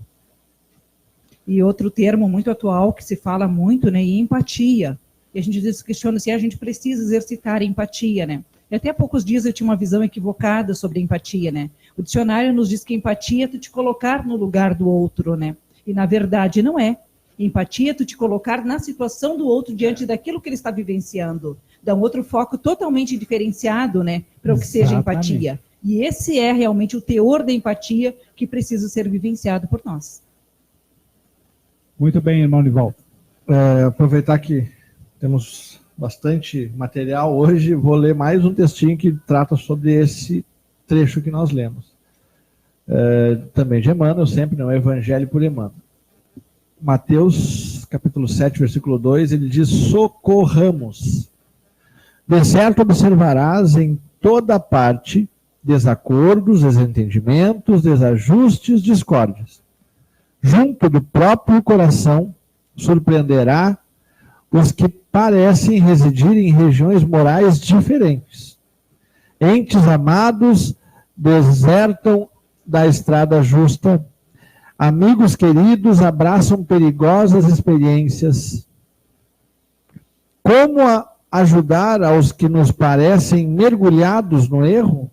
E outro termo muito atual que se fala muito, né? Empatia. E a gente se questiona se a gente precisa exercitar a empatia, né? E até há poucos dias eu tinha uma visão equivocada sobre empatia, né? O dicionário nos diz que empatia é tu te colocar no lugar do outro, né? E na verdade não é. Empatia é tu te colocar na situação do outro diante daquilo que ele está vivenciando. Dá um outro foco totalmente diferenciado, né? Para o que seja empatia. E esse é realmente o teor da empatia que precisa ser vivenciado por nós. Muito bem, irmão Nivaldo. Aproveitar que temos bastante material hoje, vou ler mais um textinho que trata sobre esse trecho que nós lemos. Também de Emmanuel, sempre no Evangelho por Emmanuel. Mateus, capítulo 7, versículo 2, ele diz: socorramos. De certo observarás em toda parte desacordos, desentendimentos, desajustes, discórdias. Junto do próprio coração surpreenderá os que parecem residir em regiões morais diferentes. Entes amados desertam da estrada justa. Amigos queridos abraçam perigosas experiências. Como ajudar aos que nos parecem mergulhados no erro?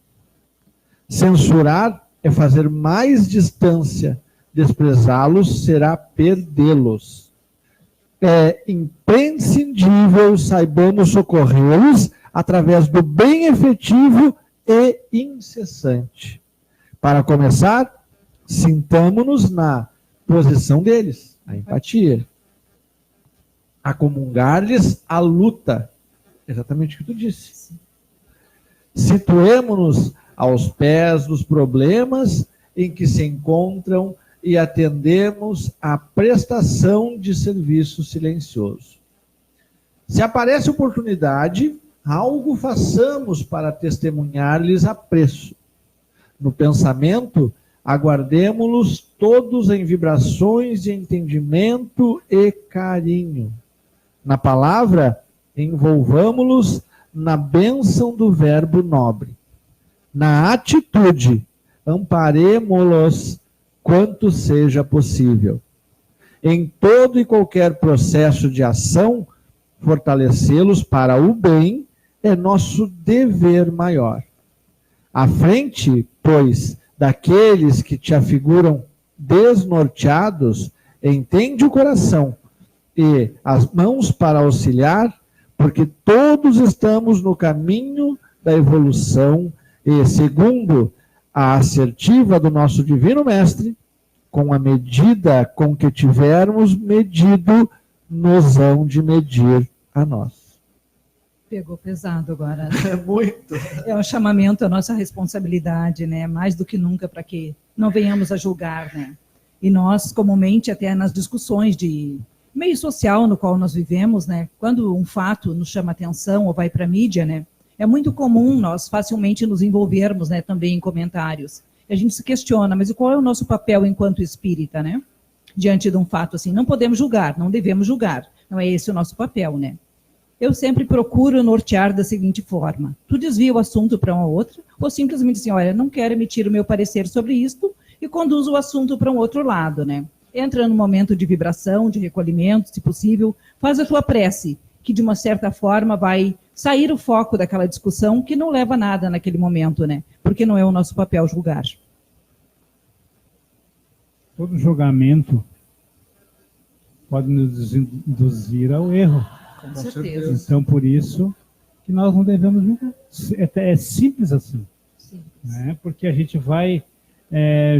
Censurar é fazer mais distância. Desprezá-los será perdê-los. É imprescindível saibamos socorrê-los através do bem efetivo e incessante. Para começar, sintamo-nos na posição deles, a empatia. Acomungar-lhes a luta, exatamente o que tu disse. Situemo-nos aos pés dos problemas em que se encontram e atendemos à prestação de serviço silencioso. Se aparece oportunidade, algo façamos para testemunhar-lhes apreço. No pensamento, aguardemo-los todos em vibrações de entendimento e carinho. Na palavra, envolvamo-los na bênção do verbo nobre. Na atitude, amparemo-los quanto seja possível. Em todo e qualquer processo de ação, fortalecê-los para o bem é nosso dever maior. À frente, pois, daqueles que te afiguram desnorteados, entende o coração e as mãos para auxiliar, porque todos estamos no caminho da evolução e, segundo a assertiva do nosso Divino Mestre, com a medida com que tivermos medido, nos hão de medir a nós. Pegou pesado agora. É muito. É um chamamento à nossa responsabilidade, né? Mais do que nunca, para que não venhamos a julgar, né? E nós, comumente, até nas discussões de meio social no qual nós vivemos, né? Quando um fato nos chama atenção ou vai para a mídia, né? É muito comum nós facilmente nos envolvermos, né? Também em comentários. E a gente se questiona, mas qual é o nosso papel enquanto espírita, né? Diante de um fato assim, não podemos julgar, não devemos julgar. Não é esse o nosso papel, né? Eu sempre procuro nortear da seguinte forma. Tu desvia o assunto para uma outra, ou simplesmente assim, olha, não quero emitir o meu parecer sobre isto, e conduz o assunto para um outro lado, né? Entra no momento de vibração, de recolhimento, se possível, faz a tua prece, que de uma certa forma vai sair o foco daquela discussão que não leva a nada naquele momento, né? Porque não é o nosso papel julgar. Todo julgamento pode nos induzir ao erro. Com certeza. Então, por isso que nós não devemos julgar. É simples assim. Sim. Né? Porque a gente vai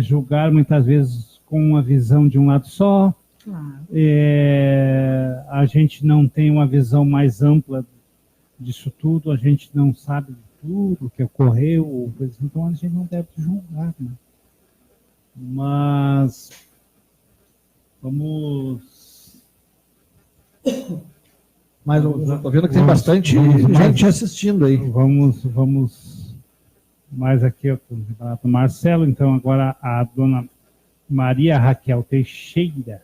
julgar muitas vezes com uma visão de um lado só. Claro. A gente não tem uma visão mais ampla disso tudo, a gente não sabe de tudo que ocorreu, então a gente não deve julgar. Né? Mas vamos... Mas estou vendo que tem bastante gente assistindo aí. Vamos mais aqui, o Renato Marcelo. Então, agora a dona Maria Raquel Teixeira.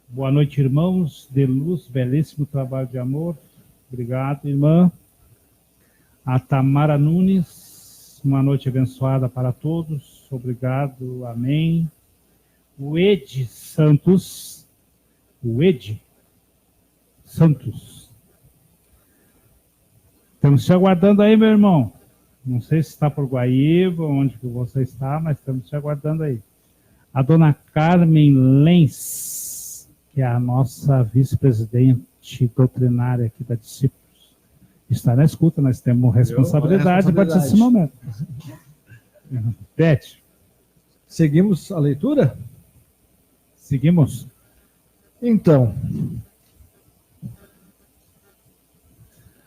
Boa noite, irmãos de luz, belíssimo trabalho de amor. Obrigado, irmã. A Tamara Nunes, uma noite abençoada para todos. Obrigado, amém. O Ed Santos. Estamos te aguardando aí, meu irmão. Não sei se está por Guaíba, onde que você está, mas estamos te aguardando aí. A dona Carmen Lenz, que é a nossa vice-presidente doutrinária aqui da Discípulos, está na escuta, nós temos responsabilidade a partir desse momento. Beth. Seguimos a leitura? Seguimos. Então,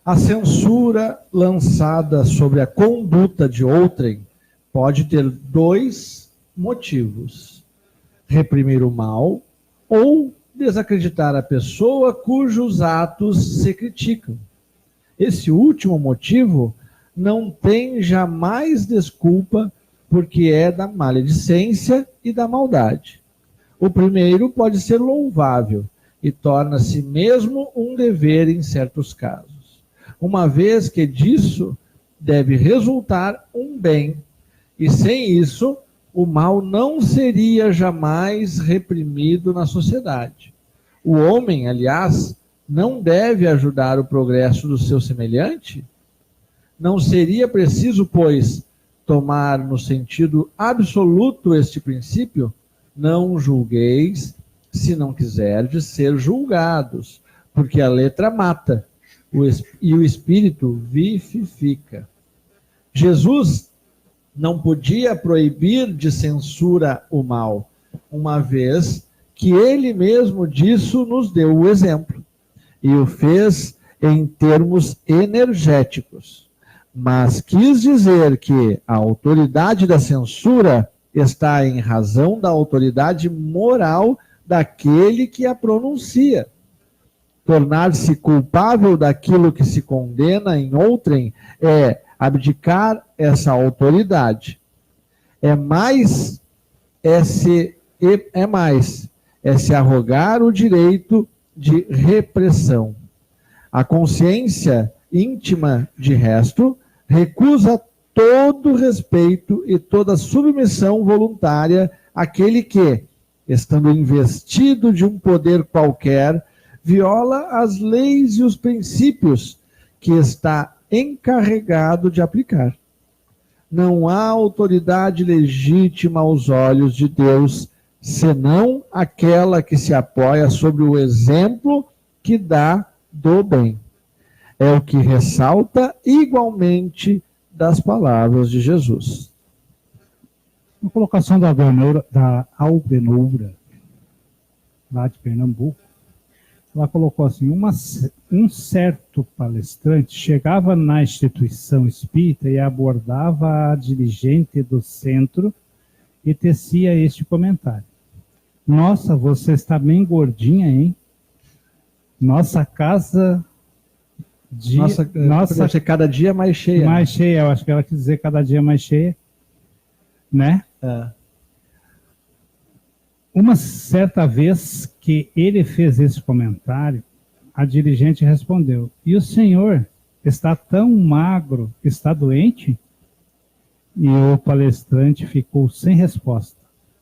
a censura lançada sobre a conduta de outrem pode ter dois motivos: reprimir o mal ou desacreditar a pessoa cujos atos se criticam. Esse último motivo não tem jamais desculpa, porque é da maledicência e da maldade. O primeiro pode ser louvável e torna-se mesmo um dever em certos casos, uma vez que disso deve resultar um bem, e sem isso o mal não seria jamais reprimido na sociedade. O homem, aliás, não deve ajudar o progresso do seu semelhante? Não seria preciso, pois, tomar no sentido absoluto este princípio? Não julgueis, se não quiserdes ser julgados, porque a letra mata e o espírito vivifica. Jesus não podia proibir de censura o mal, uma vez que ele mesmo disso nos deu o exemplo, e o fez em termos energéticos. Mas quis dizer que a autoridade da censura está em razão da autoridade moral daquele que a pronuncia. Tornar-se culpável daquilo que se condena em outrem é abdicar essa autoridade. É se arrogar o direito de repressão. A consciência íntima, de resto, recusa todo respeito e toda submissão voluntária àquele que, estando investido de um poder qualquer, viola as leis e os princípios que está encarregado de aplicar. Não há autoridade legítima aos olhos de Deus, senão aquela que se apoia sobre o exemplo que dá do bem. É o que ressalta igualmente das palavras de Jesus. Uma colocação da Albenura, lá de Pernambuco, ela colocou assim: um certo palestrante chegava na instituição espírita e abordava a dirigente do centro e tecia este comentário: nossa, você está bem gordinha, hein? Nossa casa... Nossa, cada dia mais cheia. Mais cheia, eu acho que ela quis dizer cada dia mais cheia, né? É. Uma certa vez que ele fez esse comentário, a dirigente respondeu: e o senhor está tão magro, está doente? E o palestrante ficou sem resposta.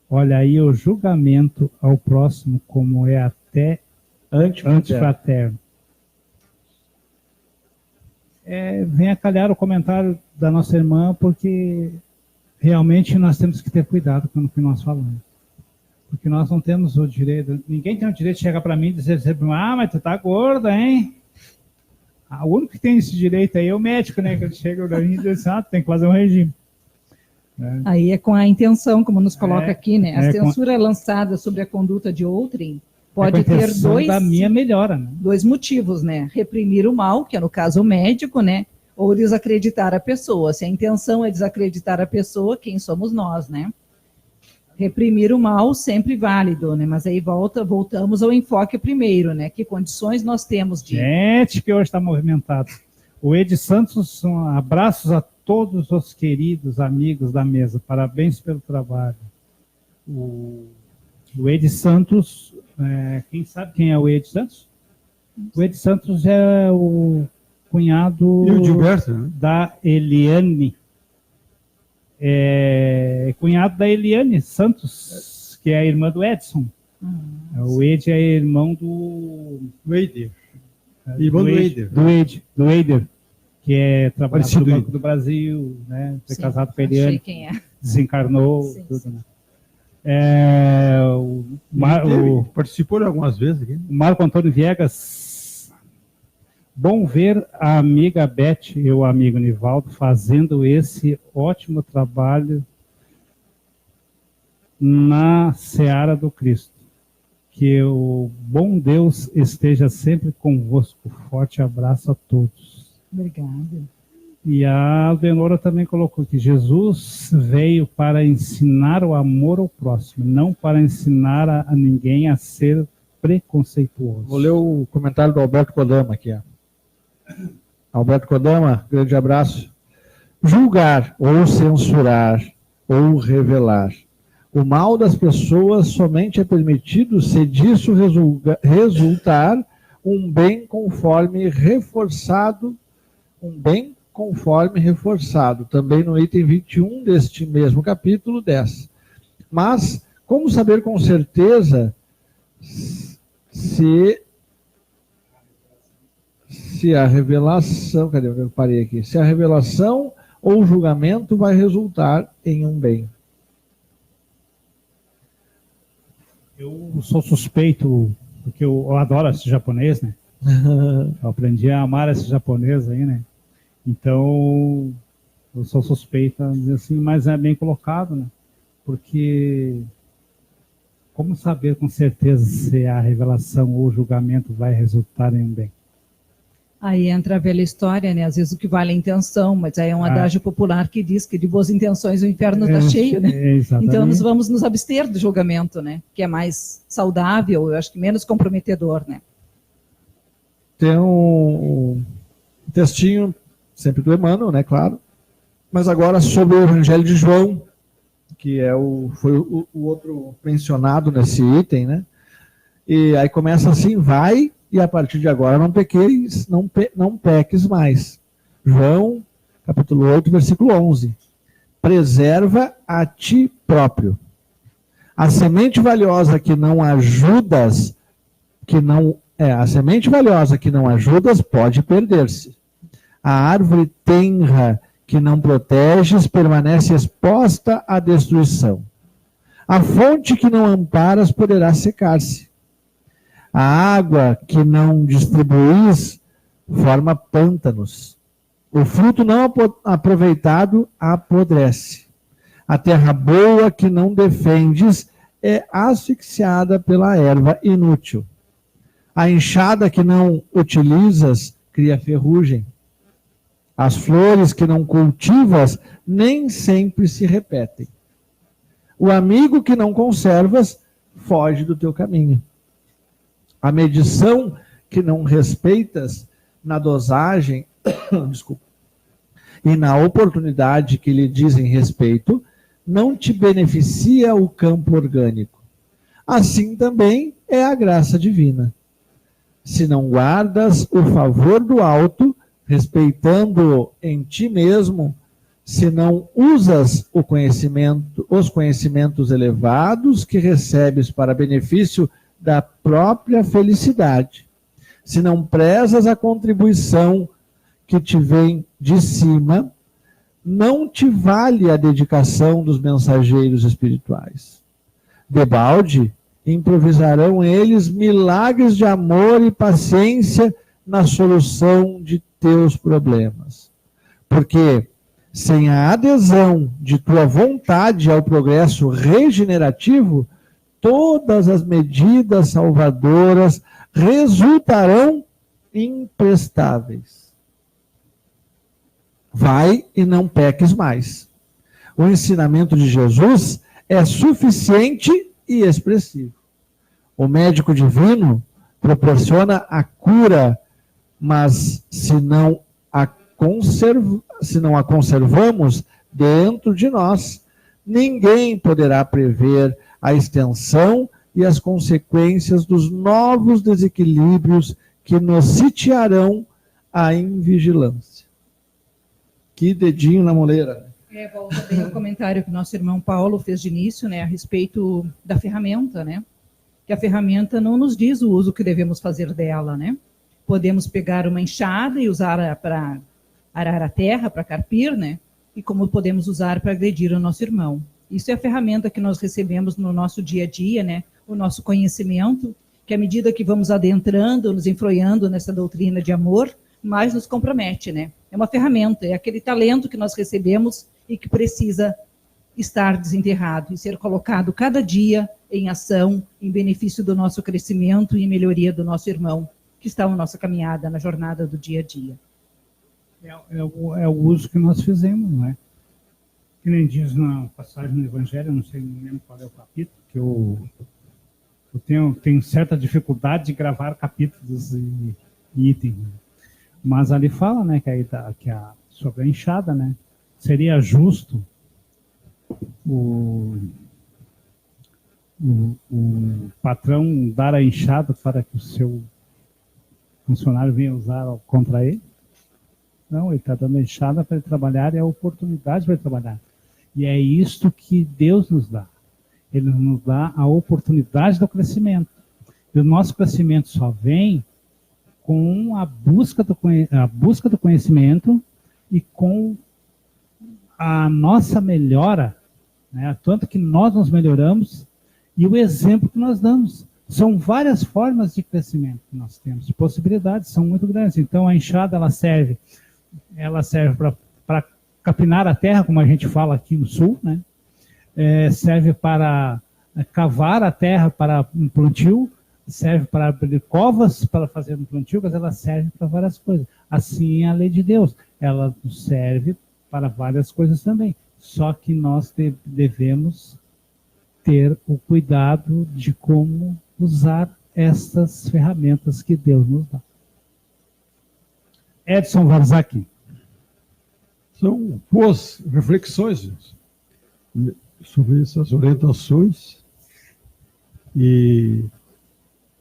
Olha aí o julgamento ao próximo, como é até antifraterno. Vem a calhar o comentário da nossa irmã, porque realmente nós temos que ter cuidado com o que nós falamos. Porque nós não temos o direito, ninguém tem o direito de chegar para mim e dizer sempre: ah, mas tu tá gorda, hein? O único que tem esse direito aí é o médico, né? Que ele chega para mim e diz: ah, tu tem que fazer um regime. Aí é com a intenção, como nos coloca aqui, né? A censura lançada sobre a conduta de outrem pode ter dois motivos, né? Reprimir o mal, que é no caso o médico, né? Ou desacreditar a pessoa. Se a intenção é desacreditar a pessoa, quem somos nós, né? Reprimir o mal sempre válido, né? Mas aí voltamos ao enfoque primeiro, né? Que condições nós temos de... Gente, que hoje está movimentado. O Ed Santos, abraços a todos os queridos amigos da mesa. Parabéns pelo trabalho. O Ed Santos... quem sabe quem é o Ed Santos? O Ed Santos é o cunhado Gilberto, né? Da Eliane. Cunhado da Eliane Santos, que é a irmã do Edson. O Ed é irmão do Eider. Do Eider, que é trabalhador do Banco do Brasil, né? Foi casado com a Eliane. Quem é. Desencarnou. Sim, tudo, sim. né? Participou algumas vezes aqui. O Marco Antônio Viegas. Bom ver a amiga Beth e o amigo Nivaldo fazendo esse ótimo trabalho na seara do Cristo. Que o bom Deus esteja sempre convosco. Forte abraço a todos. Obrigada. E a Aldenora também colocou que Jesus veio para ensinar o amor ao próximo, não para ensinar a ninguém a ser preconceituoso. Vou ler o comentário do Alberto Kodama aqui. Ó. Alberto Kodama, grande abraço. Julgar ou censurar ou revelar. O mal das pessoas somente é permitido se disso resultar um bem conforme reforçado, também no item 21 deste mesmo capítulo 10. Mas, como saber com certeza se a revelação, cadê eu parei aqui? Se a revelação ou o julgamento vai resultar em um bem? Eu sou suspeito, porque eu adoro esse japonês, né? Eu aprendi a amar esse japonês aí, né? Então, Eu sou suspeita, dizer assim, mas é bem colocado, né? Porque como saber com certeza se a revelação ou o julgamento vai resultar em um bem? Aí entra a velha história, né? Às vezes o que vale é a intenção, mas aí é um adágio popular que diz que de boas intenções o inferno está cheio, né? Então nós vamos nos abster do julgamento, né? Que é mais saudável, eu acho que menos comprometedor, né? Tem um textinho, sempre do Emmanuel, né? Claro. Mas agora sobre o Evangelho de João, que foi o outro mencionado nesse item, né? E aí começa assim, vai, e a partir de agora não pequeis, não peques mais. João, capítulo 8, versículo 11. Preserva a ti próprio. A semente valiosa que não ajudas, a semente valiosa que não ajudas pode perder-se. A árvore tenra que não proteges permanece exposta à destruição. A fonte que não amparas poderá secar-se. A água que não distribuís forma pântanos. O fruto não aproveitado apodrece. A terra boa que não defendes é asfixiada pela erva inútil. A enxada que não utilizas cria ferrugem. As flores que não cultivas nem sempre se repetem. O amigo que não conservas foge do teu caminho. A medição que não respeitas na dosagem, e na oportunidade que lhe dizem respeito, não te beneficia o campo orgânico. Assim também é a graça divina. Se não guardas o favor do alto, respeitando-o em ti mesmo, se não usas os conhecimentos elevados que recebes para benefício da própria felicidade, se não prezas a contribuição que te vem de cima, não te vale a dedicação dos mensageiros espirituais. Debalde, improvisarão eles milagres de amor e paciência na solução de teus problemas. Porque sem a adesão de tua vontade ao progresso regenerativo, todas as medidas salvadoras resultarão imprestáveis. Vai e não peques mais. O ensinamento de Jesus é suficiente e expressivo. O médico divino proporciona a cura, mas se não a conservamos dentro de nós, ninguém poderá prever a extensão e as consequências dos novos desequilíbrios que nos sitiarão a invigilância. Que dedinho na moleira. Volta bem o comentário que nosso irmão Paulo fez de início, né, a respeito da ferramenta, né? Que a ferramenta não nos diz o uso que devemos fazer dela, né? Podemos pegar uma enxada e usar para arar a terra, para carpir, né? E como podemos usar para agredir o nosso irmão. Isso é a ferramenta que nós recebemos no nosso dia a dia, né? O nosso conhecimento, que à medida que vamos adentrando, nos enfronhando nessa doutrina de amor, mais nos compromete, né? É uma ferramenta, é aquele talento que nós recebemos e que precisa estar desenterrado e ser colocado cada dia em ação, em benefício do nosso crescimento e em melhoria do nosso irmão, que está na nossa caminhada, na jornada do dia a dia. É o uso que nós fizemos, não é? Que nem diz na passagem do Evangelho, eu não sei, não lembro qual é o capítulo, que eu tenho certa dificuldade de gravar capítulos e itens. Mas ali fala, né, sobre a enxada, né? Seria justo o patrão dar a enxada para que o seu funcionário venha usar contra ele? Não, ele está dando a enxada para ele trabalhar e a oportunidade para ele trabalhar. E é isto que Deus nos dá. Ele nos dá a oportunidade do crescimento. E o nosso crescimento só vem com a busca do conhecimento e com a nossa melhora, né? Tanto que nós nos melhoramos e o exemplo que nós damos. São várias formas de crescimento que nós temos, possibilidades são muito grandes. Então a enxada ela serve para capinar a terra, como a gente fala aqui no sul, né? Serve para cavar a terra para um plantio, serve para abrir covas para fazer um plantio, mas ela serve para várias coisas. Assim é a lei de Deus, ela nos serve para várias coisas também. Só que nós devemos ter o cuidado de como usar estas ferramentas que Deus nos dá. Edson Varzak. São boas reflexões sobre essas orientações, e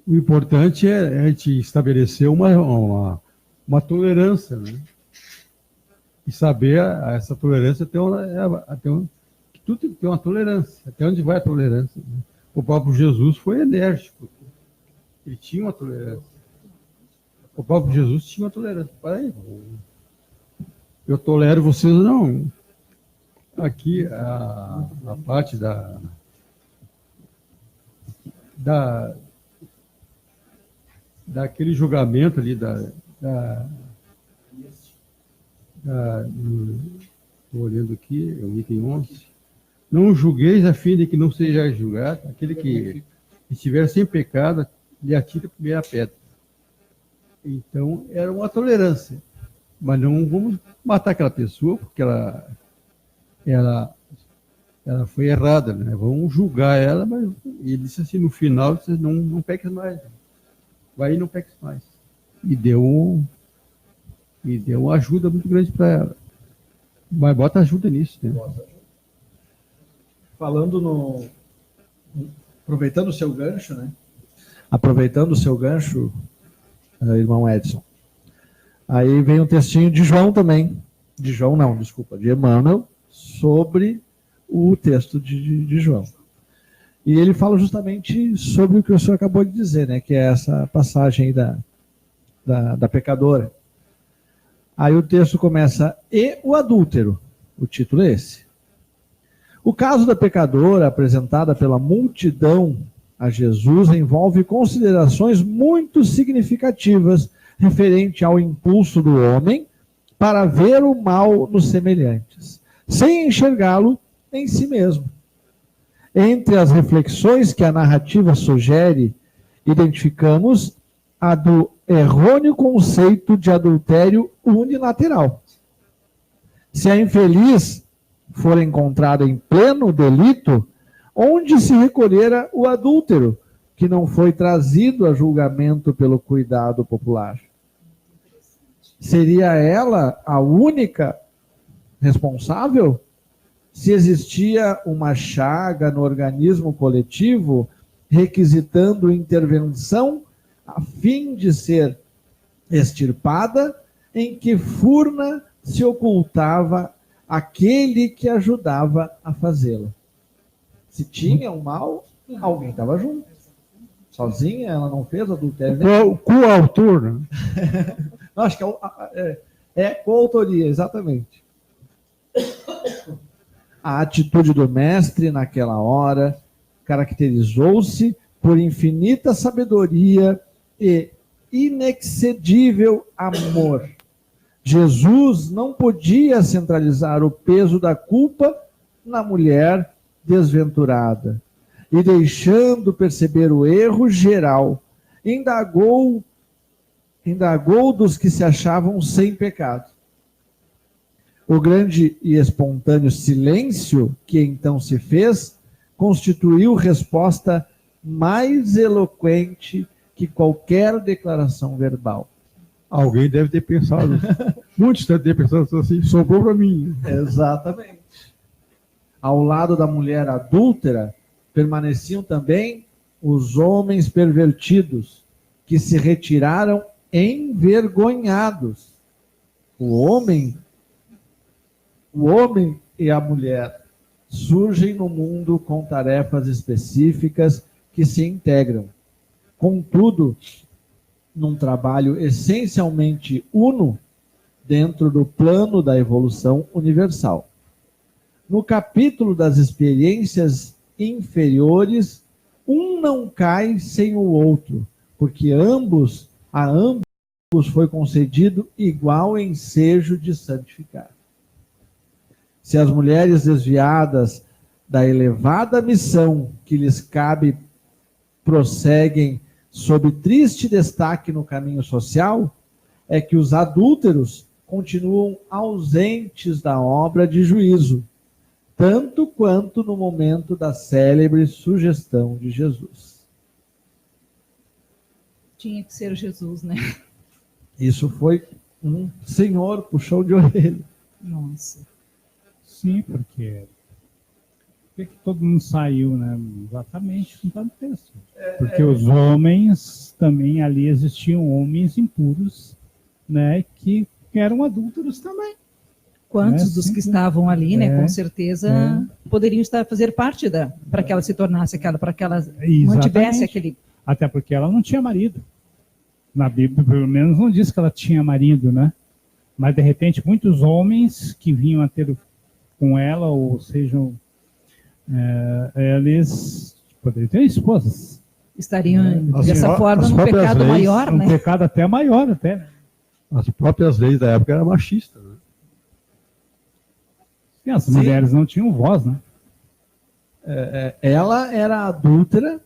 o importante é a gente estabelecer uma tolerância, né? E saber essa tolerância que tudo tem que ter uma tolerância. Até onde vai a tolerância? Né? O próprio Jesus foi enérgico. Ele tinha uma tolerância. O próprio Jesus tinha uma tolerância. Para aí, eu tolero vocês, não. Aqui a parte daquele julgamento ali estou olhando aqui, o item 11. Não julgueis a fim de que não seja julgado aquele que estiver sem pecado, lhe atire a primeira pedra. Então, era uma tolerância. Mas não vamos matar aquela pessoa porque ela foi errada, né? Vamos julgar ela, mas ele disse assim, no final, você não peques mais. Vai e não peques mais. E deu uma ajuda muito grande para ela. Mas bota ajuda nisso, né? Falando aproveitando o seu gancho, né? Aproveitando o seu gancho, irmão Edson. Aí vem um textinho de João também. De Emmanuel, sobre o texto de João. E ele fala justamente sobre o que o senhor acabou de dizer, né? Que é essa passagem aí da pecadora. Aí o texto começa, e o adúltero. O título é esse. O caso da pecadora, apresentada pela multidão a Jesus, envolve considerações muito significativas referente ao impulso do homem para ver o mal nos semelhantes, sem enxergá-lo em si mesmo. Entre as reflexões que a narrativa sugere, identificamos a do errôneo conceito de adultério unilateral. Se a infeliz for encontrada em pleno delito, onde se recolhera o adúltero, que não foi trazido a julgamento pelo cuidado popular? Seria ela a única responsável? Se existia uma chaga no organismo coletivo, requisitando intervenção a fim de ser extirpada, em que furna se ocultava aquele que ajudava a fazê-la. Se tinha um mal, alguém estava junto. Sozinha, ela não fez adultério. O coautor, né? Acho que é coautoria, exatamente. A atitude do mestre naquela hora caracterizou-se por infinita sabedoria e inexcedível amor. Jesus não podia centralizar o peso da culpa na mulher desventurada. E deixando perceber o erro geral, indagou dos que se achavam sem pecado. O grande e espontâneo silêncio que então se fez constituiu resposta mais eloquente que qualquer declaração verbal. Alguém deve ter pensado, muitos devem ter pensado assim, sobrou para mim. Exatamente. Ao lado da mulher adúltera, permaneciam também os homens pervertidos, que se retiraram envergonhados. O homem e a mulher surgem no mundo com tarefas específicas que se integram. Contudo, num trabalho essencialmente uno dentro do plano da evolução universal. No capítulo das experiências inferiores, um não cai sem o outro, porque a ambos foi concedido igual ensejo de santificar. Se as mulheres desviadas da elevada missão que lhes cabe prosseguem sob triste destaque no caminho social, é que os adúlteros continuam ausentes da obra de juízo, tanto quanto no momento da célebre sugestão de Jesus. Tinha que ser Jesus, né? Isso foi um senhor puxão de orelha. Nossa. Sim, porque por que todo mundo saiu, né? Exatamente, com tanto texto. Porque os homens, também ali existiam homens impuros, né? Que eram adúlteros também. Quantos dos que estavam ali, né? Com certeza poderiam fazer parte para que ela se tornasse aquela, para que ela mantivesse aquele. Até porque ela não tinha marido. Na Bíblia, pelo menos, não diz que ela tinha marido, né? Mas, de repente, muitos homens que vinham a ter com ela, ou sejam, eles poderiam ter esposas. Estariam, dessa forma, num pecado leis, maior, né? Um pecado até maior, até, né? As próprias leis da época eram machistas, né? E as mulheres não tinham voz, né? Ela era adúltera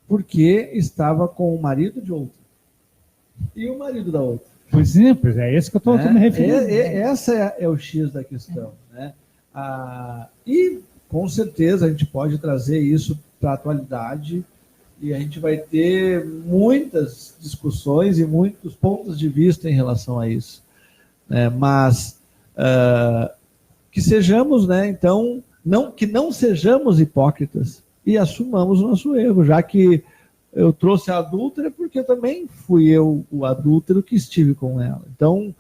porque estava com o marido de outra. E o marido da outra. Pois é esse que eu estou me referindo. Essa é o X da questão. Né? E, com certeza, a gente pode trazer isso para a atualidade e a gente vai ter muitas discussões e muitos pontos de vista em relação a isso. Mas que sejamos, né, então, que não sejamos hipócritas e assumamos o nosso erro, já que eu trouxe a adúltera porque também fui eu o adúltero que estive com ela. Então,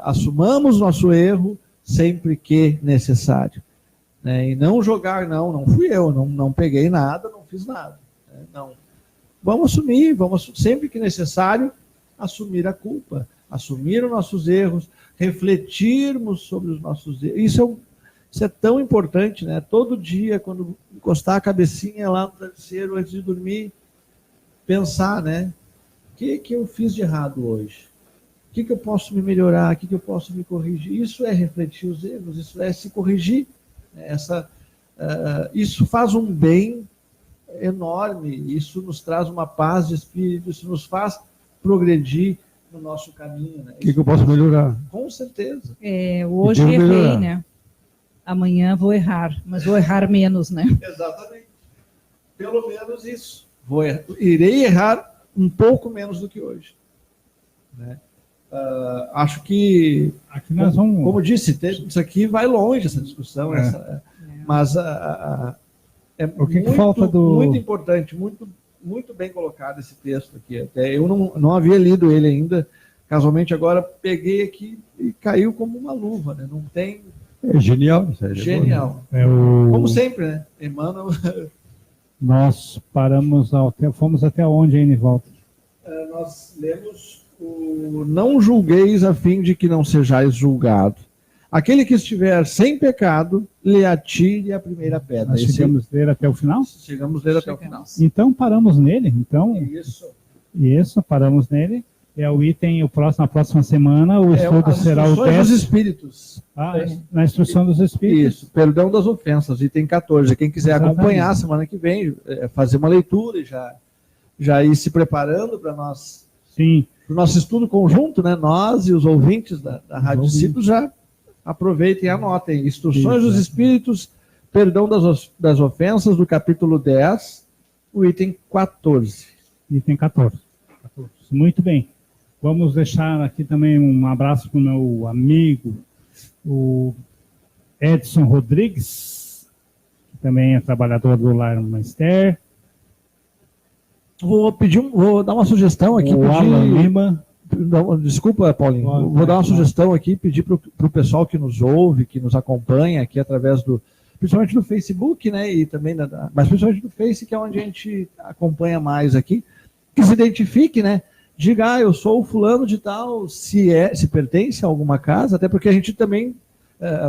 assumamos nosso erro sempre que necessário. Né? E não jogar, não fui eu, não peguei nada, não fiz nada. Né? Não. Vamos assumir, sempre que necessário, assumir a culpa, assumir os nossos erros, refletirmos sobre os nossos erros. Isso é tão importante, né? Todo dia, quando encostar a cabecinha lá no travesseiro antes de dormir, pensar, né? O que eu fiz de errado hoje? O que eu posso me melhorar? O que eu posso me corrigir? Isso é refletir os erros, isso é se corrigir. Isso faz um bem enorme, isso nos traz uma paz de espírito, isso nos faz progredir no nosso caminho. Né? O que eu posso melhorar? Com certeza. Hoje errei, né? Amanhã vou errar, mas vou errar menos, né? Exatamente. Pelo menos isso. Irei errar um pouco menos do que hoje. Né? Acho que, aqui nós vamos... como disse, isso aqui vai longe, essa discussão. Mas o que falta muito importante, muito bem colocado esse texto aqui. Até eu não havia lido ele ainda. Casualmente agora peguei aqui e caiu como uma luva. Né? Não tem... É genial. Genial. Como sempre, né? Emmanuel... Nós fomos até onde, hein, Nivaldo? Nós lemos o não julgueis a fim de que não sejais julgado. Aquele que estiver sem pecado, lhe atire a primeira pedra. Nós chegamos a ler até o final? Chegamos a ler até o final. Então paramos nele. Isso, paramos nele. É o item, na próxima semana, o estudo será o 10. Dos Espíritos. Na instrução dos Espíritos. Isso, perdão das ofensas, item 14. Quem quiser acompanhar semana que vem, fazer uma leitura e já ir se preparando para nós. Sim. Para o nosso estudo conjunto, né? Nós e os ouvintes da Rádio Discípulos já aproveitem e anotem. Instruções dos Espíritos, perdão das ofensas, do capítulo 10, o item 14. Item 14. Muito bem. Vamos deixar aqui também um abraço para o meu amigo, o Edson Rodrigues, que também é trabalhador do Lar Master. Vou dar uma sugestão aqui. Alan Lima. Desculpa, Paulinho. Vou dar uma sugestão aqui, pedir para o pessoal que nos ouve, que nos acompanha aqui através principalmente do Facebook, né? E também mas principalmente do Face, que é onde a gente acompanha mais aqui, que se identifique, né? Diga, eu sou o fulano de tal, se pertence a alguma casa, até porque a gente também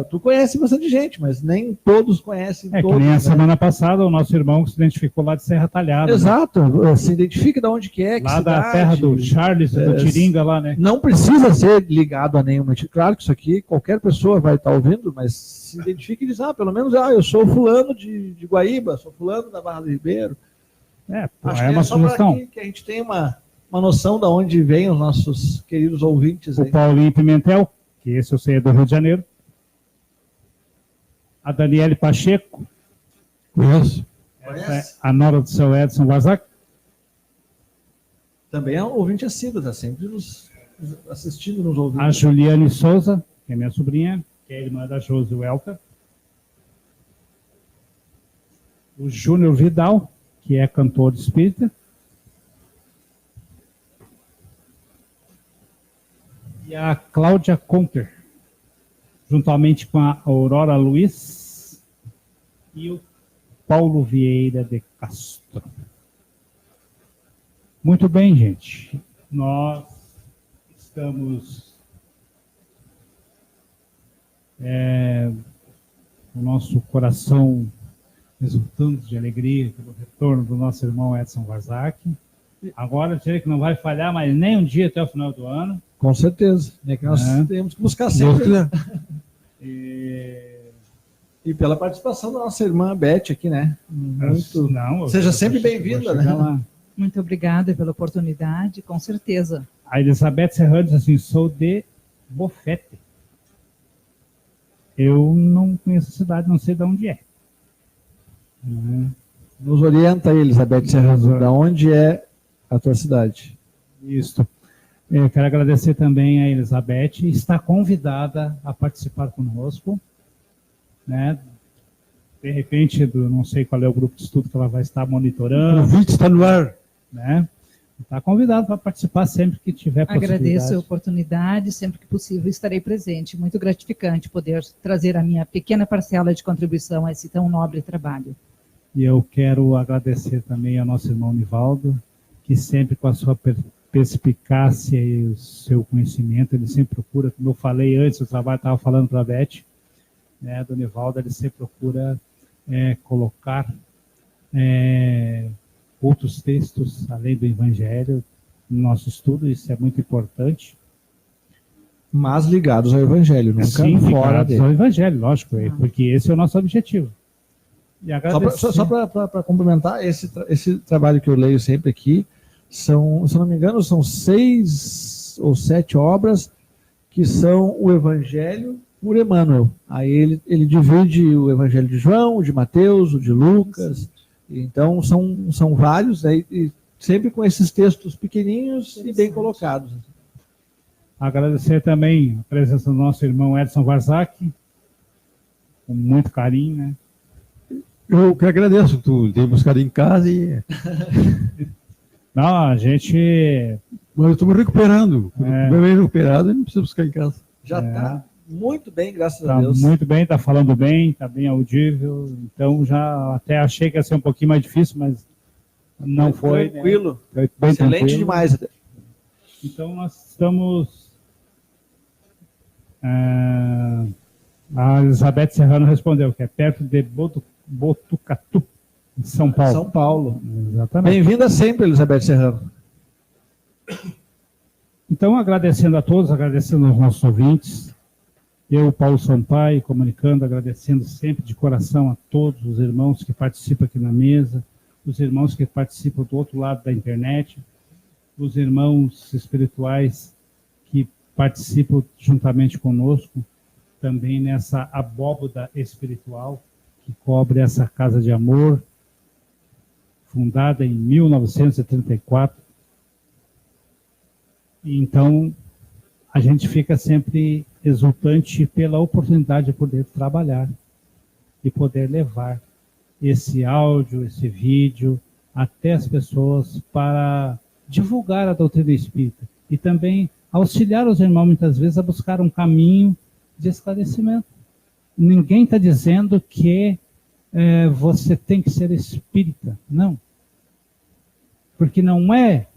Tu conhece bastante gente, mas nem todos conhecem É, todos. que nem a né? semana passada, o nosso irmão que se identificou lá de Serra Talhada. Exato, se identifica de onde que é, Né? que Lá cidade. da terra do Charles, do Tiringa lá, né? Não precisa ser ligado a nenhuma entidade. Claro que isso aqui qualquer pessoa vai estar ouvindo, mas se identifica e diz, pelo menos, eu sou fulano de Guaíba, sou fulano da Barra do Ribeiro. Acho que é uma sugestão. Que a gente tem uma noção de onde vêm os nossos queridos ouvintes. O Aí. Paulinho Pimentel, que esse eu sei é do Rio de Janeiro. A Daniele Pacheco. Conheço. A nora do seu Edson Vazak. Também é um ouvinte assíduo, está sempre nos assistindo, nos ouvindo. A Juliane Souza, que é minha sobrinha, que é a irmã da Josi Welker. O Júnior Vidal, que é cantor espírita. E a Cláudia Conter, juntamente com a Aurora Luiz e o Paulo Vieira de Castro. Muito bem, gente. Nós estamos o nosso coração exultando de alegria pelo retorno do nosso irmão Edson Vazak. Agora, eu sei que não vai falhar mais nem um dia até o final do ano. Com certeza. É que nós temos que buscar sempre. E pela participação da nossa irmã Beth aqui, né? Muito... Seja sempre bem-vinda, né? Lá. Muito obrigada pela oportunidade, com certeza. A Elizabeth Serrano diz assim, sou de Bofete. Eu não conheço a cidade, não sei de onde é. Nos orienta aí, Elizabeth Serrano, de onde é a tua cidade. Isso. Eu quero agradecer também a Elizabeth, está convidada a participar conosco, né? De repente, não sei qual é o grupo de estudo que ela vai estar monitorando. O convite está no ar. Né? Está convidado para participar sempre que tiver possibilidade. Agradeço a oportunidade, sempre que possível estarei presente. Muito gratificante poder trazer a minha pequena parcela de contribuição a esse tão nobre trabalho. E eu quero agradecer também ao nosso irmão Nivaldo, que sempre com a sua perspicácia e o seu conhecimento, ele sempre procura, como eu falei antes, o trabalho estava falando para a Beth, né, do Nivaldo, ele sempre procura colocar outros textos, além do Evangelho, no nosso estudo, isso é muito importante. Mas ligados ao Evangelho, nunca Sim, fora dele. ao Evangelho, lógico, porque esse é o nosso objetivo. E só para complementar, esse trabalho que eu leio sempre aqui, se eu não me engano, são 6 ou 7 obras que são o Evangelho por Emmanuel. Aí ele divide o Evangelho de João, o de Mateus, o de Lucas. Então são vários, e sempre com esses textos pequenininhos e bem colocados. Agradecer também a presença do nosso irmão Edson Vazak, com muito carinho, né? Eu que agradeço, tu tem buscado em casa e... Não, a gente... Mas eu estou me recuperando. Bem recuperado, eu não preciso buscar em casa. Já está muito bem, graças a Deus. Está muito bem, está falando bem, está bem audível. Então já até achei que ia ser um pouquinho mais difícil, mas não foi. Tranquilo. Né? Bem excelente tranquilo. Demais até. Então nós estamos... a Elizabeth Serrano respondeu que é perto de Botucatu, em São Paulo. São Paulo. Exatamente. Bem-vinda sempre, Elizabeth Serrano. Então, agradecendo a todos, agradecendo aos nossos ouvintes, eu, Paulo Sampaio, comunicando, agradecendo sempre de coração a todos os irmãos que participam aqui na mesa, os irmãos que participam do outro lado da internet, os irmãos espirituais que participam juntamente conosco, também nessa abóboda espiritual que cobre essa Casa de Amor, fundada em 1934. Então, a gente fica sempre exultante pela oportunidade de poder trabalhar e poder levar esse áudio, esse vídeo até as pessoas para divulgar a doutrina espírita e também auxiliar os irmãos muitas vezes a buscar um caminho de esclarecimento. Ninguém está dizendo que você tem que ser espírita, não. Porque não é,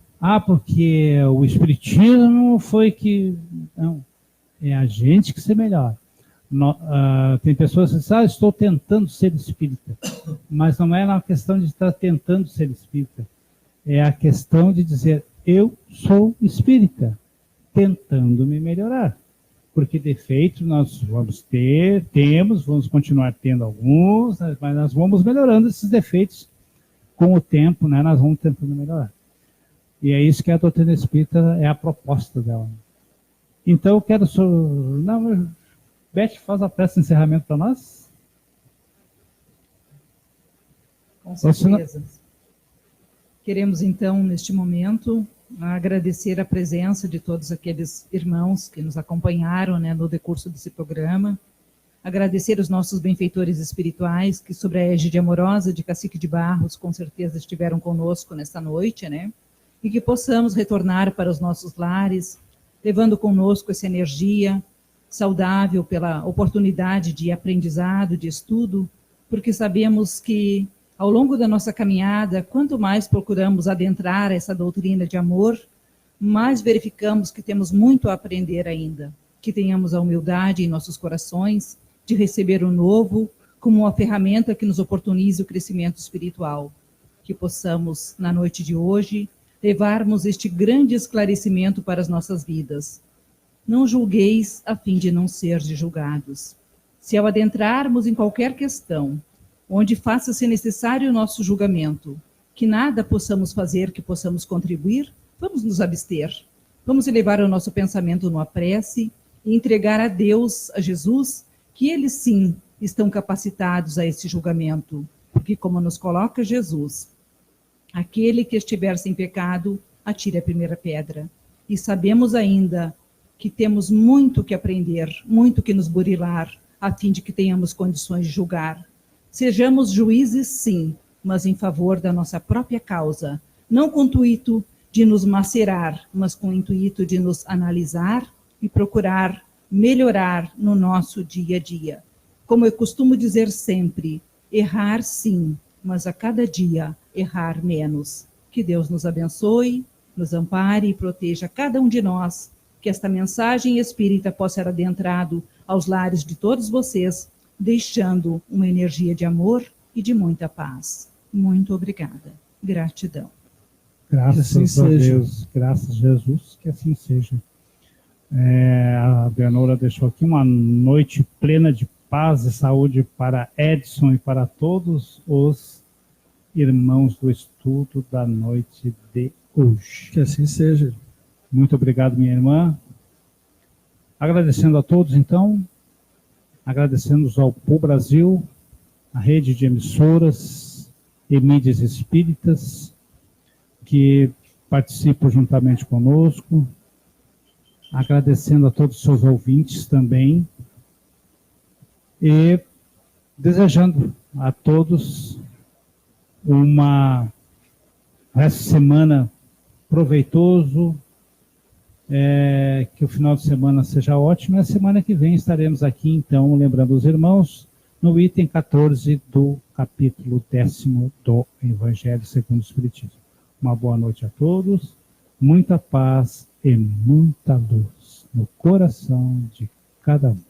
porque o espiritismo foi que... Não, é a gente que se melhora. Tem pessoas que dizem, estou tentando ser espírita. Mas não é uma questão de estar tentando ser espírita. É a questão de dizer, eu sou espírita, tentando me melhorar. Porque defeitos nós vamos ter, vamos continuar tendo alguns, mas nós vamos melhorando esses defeitos com o tempo, né? Nós vamos tentando melhorar. E é isso que a doutrina espírita é a proposta dela. Então eu quero... Beth, faz a prece de encerramento para nós. Com certeza. Queremos então, neste momento, agradecer a presença de todos aqueles irmãos que nos acompanharam, né, no decurso desse programa. Agradecer os nossos benfeitores espirituais, que sob a égide amorosa de Cacique de Barros, com certeza estiveram conosco nesta noite, né? E que possamos retornar para os nossos lares, levando conosco essa energia saudável pela oportunidade de aprendizado, de estudo, porque sabemos que, ao longo da nossa caminhada, quanto mais procuramos adentrar essa doutrina de amor, mais verificamos que temos muito a aprender ainda. Que tenhamos a humildade em nossos corações de receber o novo como uma ferramenta que nos oportunize o crescimento espiritual. Que possamos, na noite de hoje, levarmos este grande esclarecimento para as nossas vidas. Não julgueis a fim de não ser julgados. Se ao adentrarmos em qualquer questão, onde faça-se necessário o nosso julgamento, que nada possamos fazer que possamos contribuir, vamos nos abster. Vamos elevar o nosso pensamento numa prece e entregar a Deus, a Jesus, que eles sim estão capacitados a esse julgamento. Porque, como nos coloca Jesus, aquele que estiver sem pecado, atire a primeira pedra. E sabemos ainda que temos muito que aprender, muito que nos burilar, a fim de que tenhamos condições de julgar. Sejamos juízes, sim, mas em favor da nossa própria causa, não com o intuito de nos macerar, mas com o intuito de nos analisar e procurar melhorar no nosso dia a dia. Como eu costumo dizer sempre, errar sim, mas a cada dia errar menos. Que Deus nos abençoe, nos ampare e proteja cada um de nós, que esta mensagem espírita possa ser adentrado aos lares de todos vocês, deixando uma energia de amor e de muita paz. Muito obrigada. Gratidão. Graças a Deus, graças a Jesus, que assim seja. A Benora deixou aqui uma noite plena de paz e saúde para Edson e para todos os irmãos do estudo da noite de hoje. Que assim seja. Muito obrigado, minha irmã. Agradecendo a todos, então, agradecendo ao PU Brasil, a rede de emissoras e mídias espíritas que participam juntamente conosco, agradecendo a todos os seus ouvintes também e desejando a todos uma resto de semana proveitoso, que o final de semana seja ótimo, e a semana que vem estaremos aqui, então, lembrando os irmãos, no item 14 do capítulo 10º do Evangelho segundo o Espiritismo. Uma boa noite a todos, muita paz e muita luz no coração de cada um.